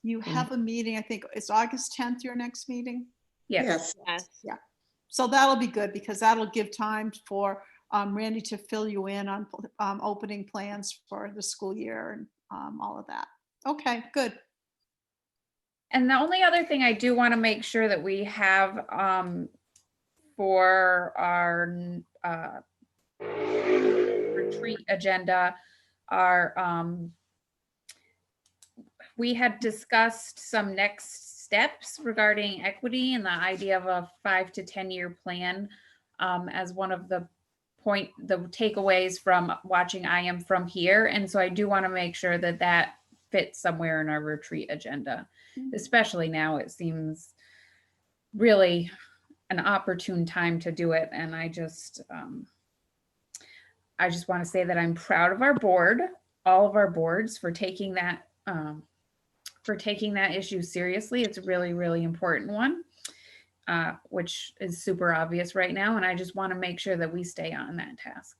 You have a meeting, I think it's August 10th, your next meeting? Yes. Yeah. So that'll be good because that'll give time for Randy to fill you in on opening plans for the school year and all of that. Okay, good. And the only other thing I do want to make sure that we have for our retreat agenda are we had discussed some next steps regarding equity and the idea of a 5 to 10 year plan as one of the takeaways from watching I Am From Here. And so I do want to make sure that that fits somewhere in our retreat agenda, especially now it seems really an opportune time to do it. And I just want to say that I'm proud of our board, all of our boards, for taking that issue seriously. It's a really, really important one, which is super obvious right now. And I just want to make sure that we stay on that task.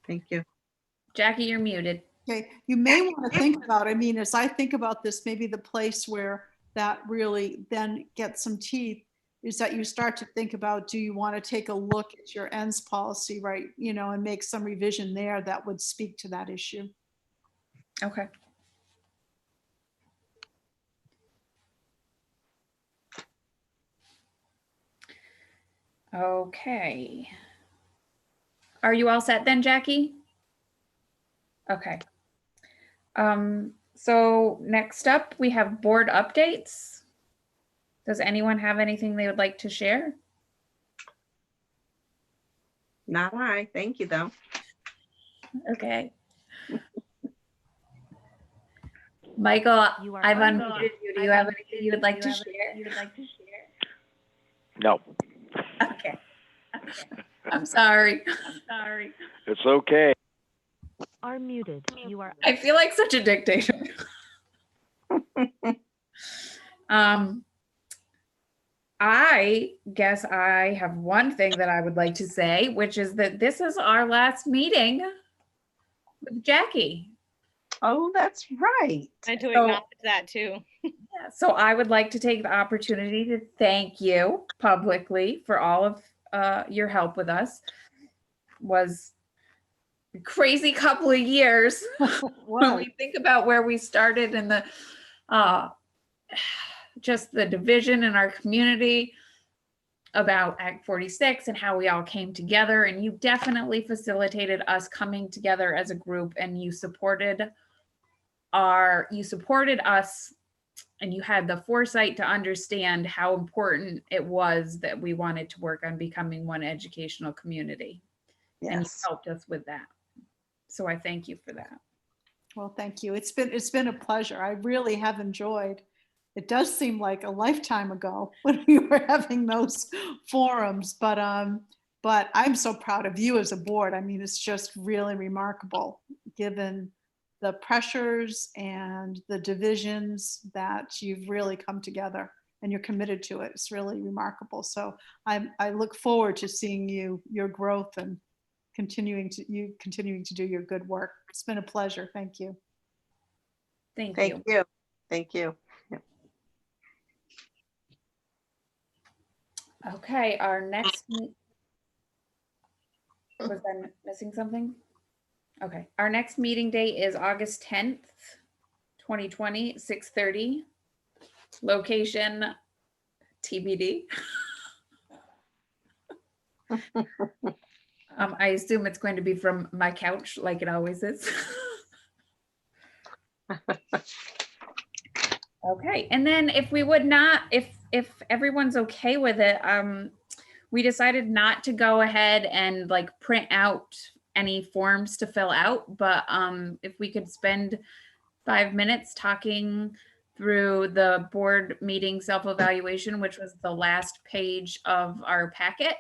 Thank you. Jackie, you're muted. Okay, you may want to think about, as I think about this, maybe the place where that really then gets some teeth is that you start to think about, do you want to take a look at your ends policy, right? And make some revision there that would speak to that issue. Okay. Okay. Are you all set then, Jackie? Okay. So next up, we have board updates. Does anyone have anything they would like to share? Not I. Thank you, though. Okay. Michael, I've unmuted you. Do you have anything you would like to share? No. Okay. I'm sorry. It's okay. Are muted. You are. I feel like such a dictator. I guess I have one thing that I would like to say, which is that this is our last meeting with Jackie. Oh, that's right. And to So- acknowledge that too. Yeah, so I would like to take the opportunity to thank you publicly for all of your help with us. Was a crazy couple of years when Wow. we think about where we started and the just the division in our community about Act 46 and how we all came together. And you definitely facilitated us coming together as a group, and you supported us, and you had the foresight to understand how important it was that we wanted to work on becoming one educational community. And you Yes. helped us with that. So I thank you for that. Well, thank you. It's been a pleasure. I really have enjoyed. It does seem like a lifetime ago when we were having those forums, but I'm so proud of you as a board. I mean, it's just really remarkable given the pressures and the divisions that you've really come together and you're committed to it. It's really remarkable. So I look forward to seeing your growth and continuing to do your good work. It's been a pleasure. Thank you. Thank Thank you. you. Thank you. Yep. Okay, our next, was I missing something? Okay, our next meeting date is August 10th, 2020, 6:30. Location TBD. I assume it's going to be from my couch like it always is. Okay, and then if we would not, if everyone's okay with it, we decided not to go ahead and like print out any forms to fill out, but if we could spend 5 minutes talking through the board meeting self-evaluation, which was the last page of our packet.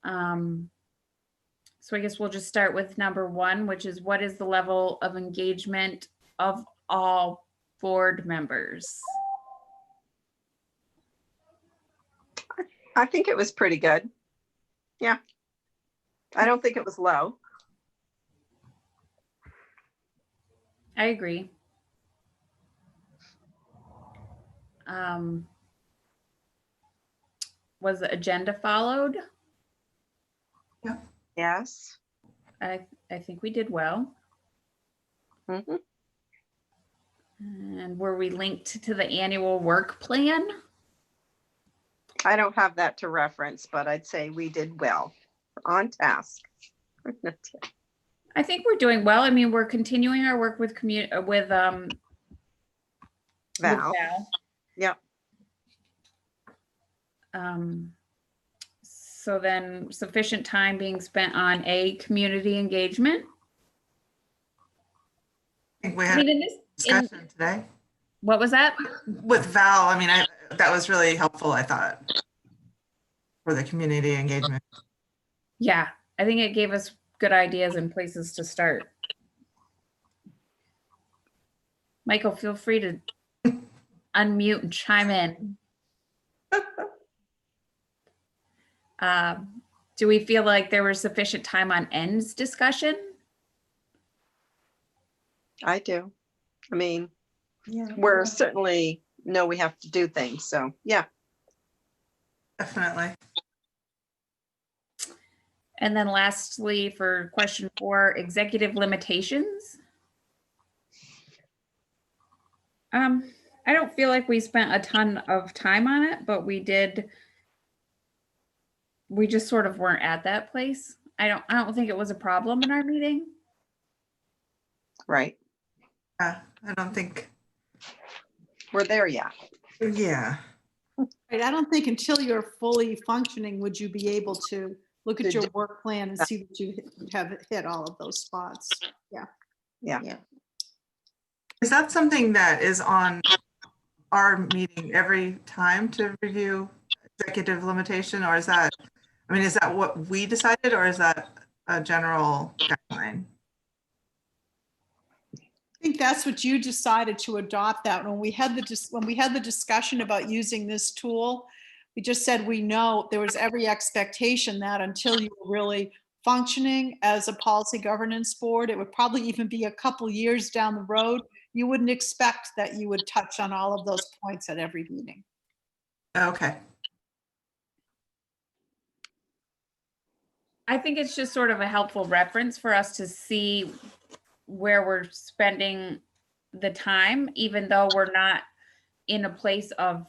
So I guess we'll just start with number 1, which is what is the level of engagement of all board members? I think it was pretty good. Yeah. I don't think it was low. I agree. Was the agenda followed? Yes. I think we did well. Mhm. And were we linked to the annual work plan? I don't have that to reference, but I'd say we did well. On task. I think we're doing well. I mean, we're continuing our work with Val. Val. Yep. So then sufficient time being spent on community engagement. I think we I had mean, a in this, discussion today what was that? with Val. I mean, that was really helpful, I thought, for the community engagement. Yeah, I think it gave us good ideas and places to start. Michael, feel free to unmute and chime in. Do we feel like there was sufficient time on ends discussion? I do. I mean, we're certainly know we have to do things. So yeah. Definitely. And then lastly, for question 4, executive limitations. I don't feel like we spent a ton of time on it, but we just sort of weren't at that place. I don't think it was a problem in our meeting. Right. Yeah, I don't think. We're there yet. Yeah. Right, I don't think until you're fully functioning would you be able to look at To your do- work plan and see that you have hit all of those spots. Yeah. Yeah. Is that something that is on our meeting every time to review executive limitation, or is that, I mean, is that what we decided, or is that a general guideline? I think that's what you decided to adopt that when we had the discussion about using this tool. We just said we know there was every expectation that until you were really functioning as a policy governance board, it would probably even be a couple years down the road. You wouldn't expect that you would touch on all of those points at every meeting. Okay. I think it's just sort of a helpful reference for us to see where we're spending the time, even though we're not in a place of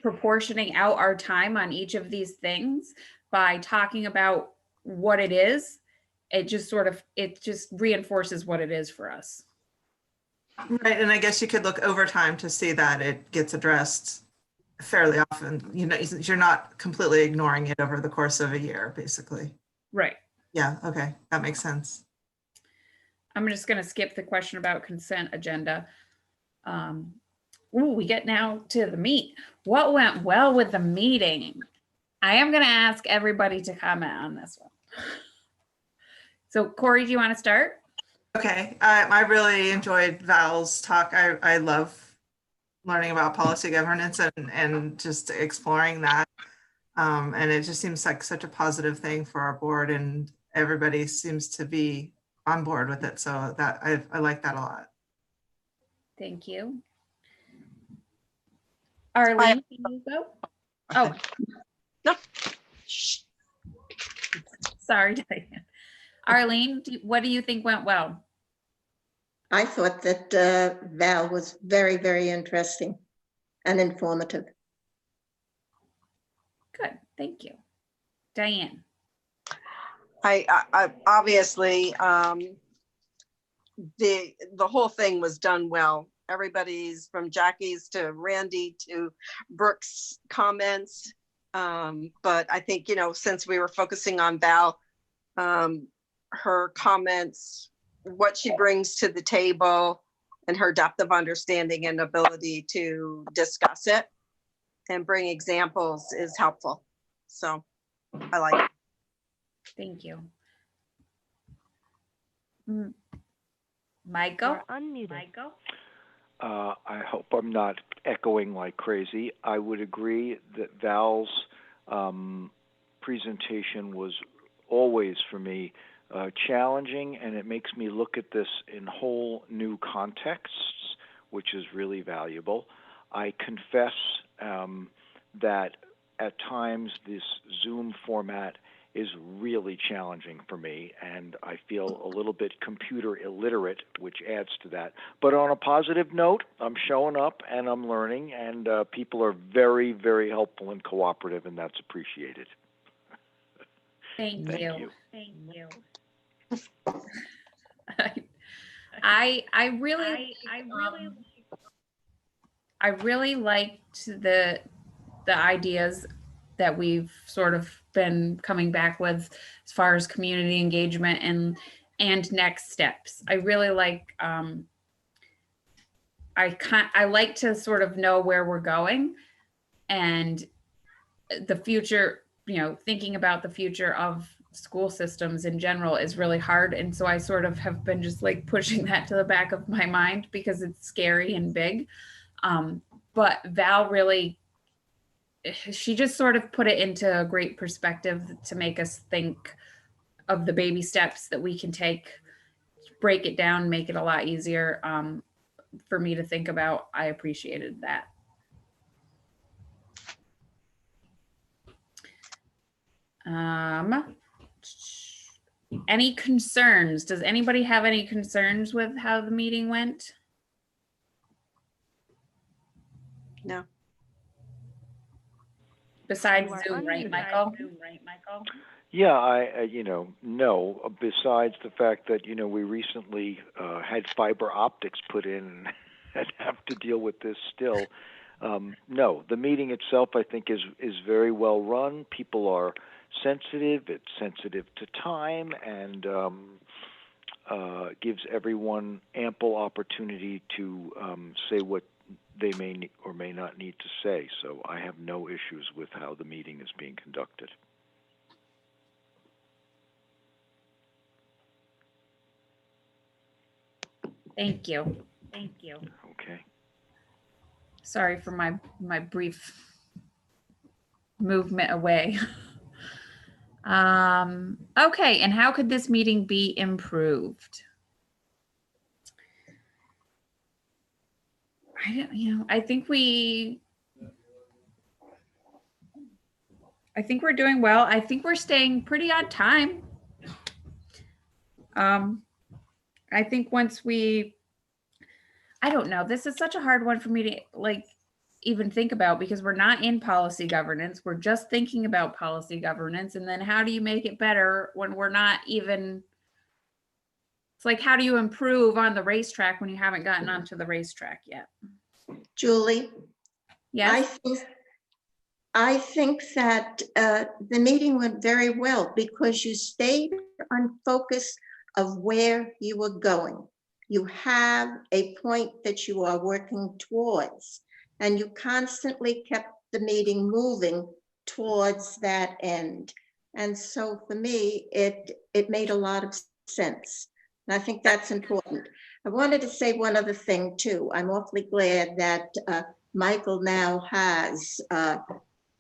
proportioning out our time on each of these things. By talking about what it is, it just reinforces what it is for us. Right, and I guess you could look over time to see that it gets addressed fairly often. You know, you're not completely ignoring it over the course of a year, basically. Right. Yeah, okay, that makes sense. I'm just going to skip the question about consent agenda. We get now to the meat. What went well with the meeting? I am going to ask everybody to comment on this one. So Corey, do you want to start? Okay, I really enjoyed Val's talk. I love learning about policy governance and just exploring that. And it just seems like such a positive thing for our board, and everybody seems to be on board with it. So that I like that a lot. Thank you. Arlene, can you go? Oh. No. Sorry, Diane. Arlene, what do you think went well? I thought that Val was very, very interesting and informative. Good, thank you. Diane. I obviously, the whole thing was done well. Everybody's, from Jackie's to Randy to Brooke's comments. But I think, you know, since we were focusing on Val, her comments, what she brings to the table, and her depth of understanding and ability to discuss it and bring examples is helpful. So I like it. Thank you. Michael? You're unmuted. Michael? I hope I'm not echoing like crazy. I would agree that Val's presentation was always, for me, challenging, and it makes me look at this in whole new contexts, which is really valuable. I confess that at times this Zoom format is really challenging for me, and I feel a little bit computer illiterate, which adds to that. But on a positive note, I'm showing up and I'm learning, and people are very, very helpful and cooperative, and that's appreciated. Thank Thank you. you. Thank you. I really liked the ideas that we've sort of been coming back with as far as community engagement and next steps. I really like I like to sort of know where we're going, and the future, you know, thinking about the future of school systems in general is really hard. And so I sort of have been just like pushing that to the back of my mind because it's scary and big. But Val really, she just sort of put it into a great perspective to make us think of the baby steps that we can take, break it down, make it a lot easier for me to think about. I appreciated that. Any concerns? Does anybody have any concerns with how the meeting went? No. Besides You are Zoom, right, unmuted. Michael? Yeah, no, besides the fact that, we recently had fiber optics put in and have to deal with this still. No, the meeting itself, I think, is very well run. People are sensitive. It's sensitive to time, and gives everyone ample opportunity to say what they may or may not need to say. So I have no issues with how the meeting is being conducted. Thank you. Thank you. Okay. Sorry for my brief movement away. Okay, and how could this meeting be improved? I think we're doing well. I think we're staying pretty on time. I think I don't know, this is such a hard one for me to even think about, because we're not in policy governance. We're just thinking about policy governance. And then how do you make it better when we're not even, it's like, how do you improve on the racetrack when you haven't gotten onto the racetrack yet? Julie, Yes. I think that the meeting went very well because you stayed on focus of where you were going. You have a point that you are working towards, and you constantly kept the meeting moving towards that end. And so for me, it made a lot of sense. And I think that's important. I wanted to say one other thing too. I'm awfully glad that Michael now has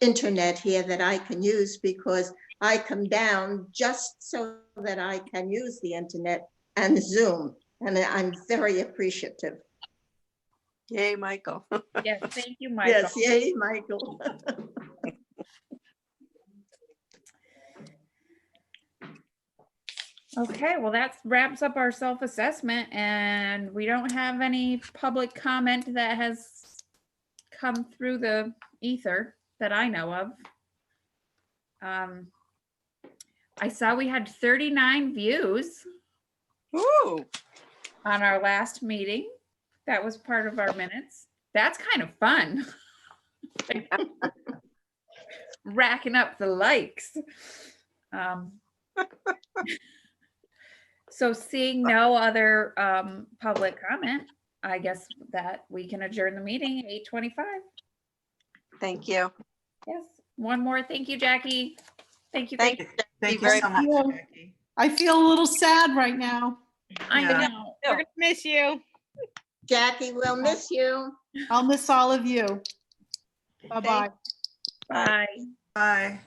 internet here that I can use, because I come down just so that I can use the internet and Zoom. And I'm very appreciative. Yay, Michael. Yes, thank you, Michael. Yes, yay, Michael. Okay, well, that wraps up our self-assessment, and we don't have any public comment that has come through the ether that I know of. I saw we had 39 views Ooh, on our last meeting. That was part of our minutes. That's kind of fun. Racking up the likes. So seeing no other public comment, I guess that we can adjourn the meeting at 8:25. thank you. Yes, one more. Thank you, Jackie. Thank you. Thank you. Thank you very so much, much. Jackie. I feel a little sad right now. I Yeah. know. We're gonna miss you. Jackie, we'll miss you. I'll miss all of you. Bye-bye. Bye. Bye.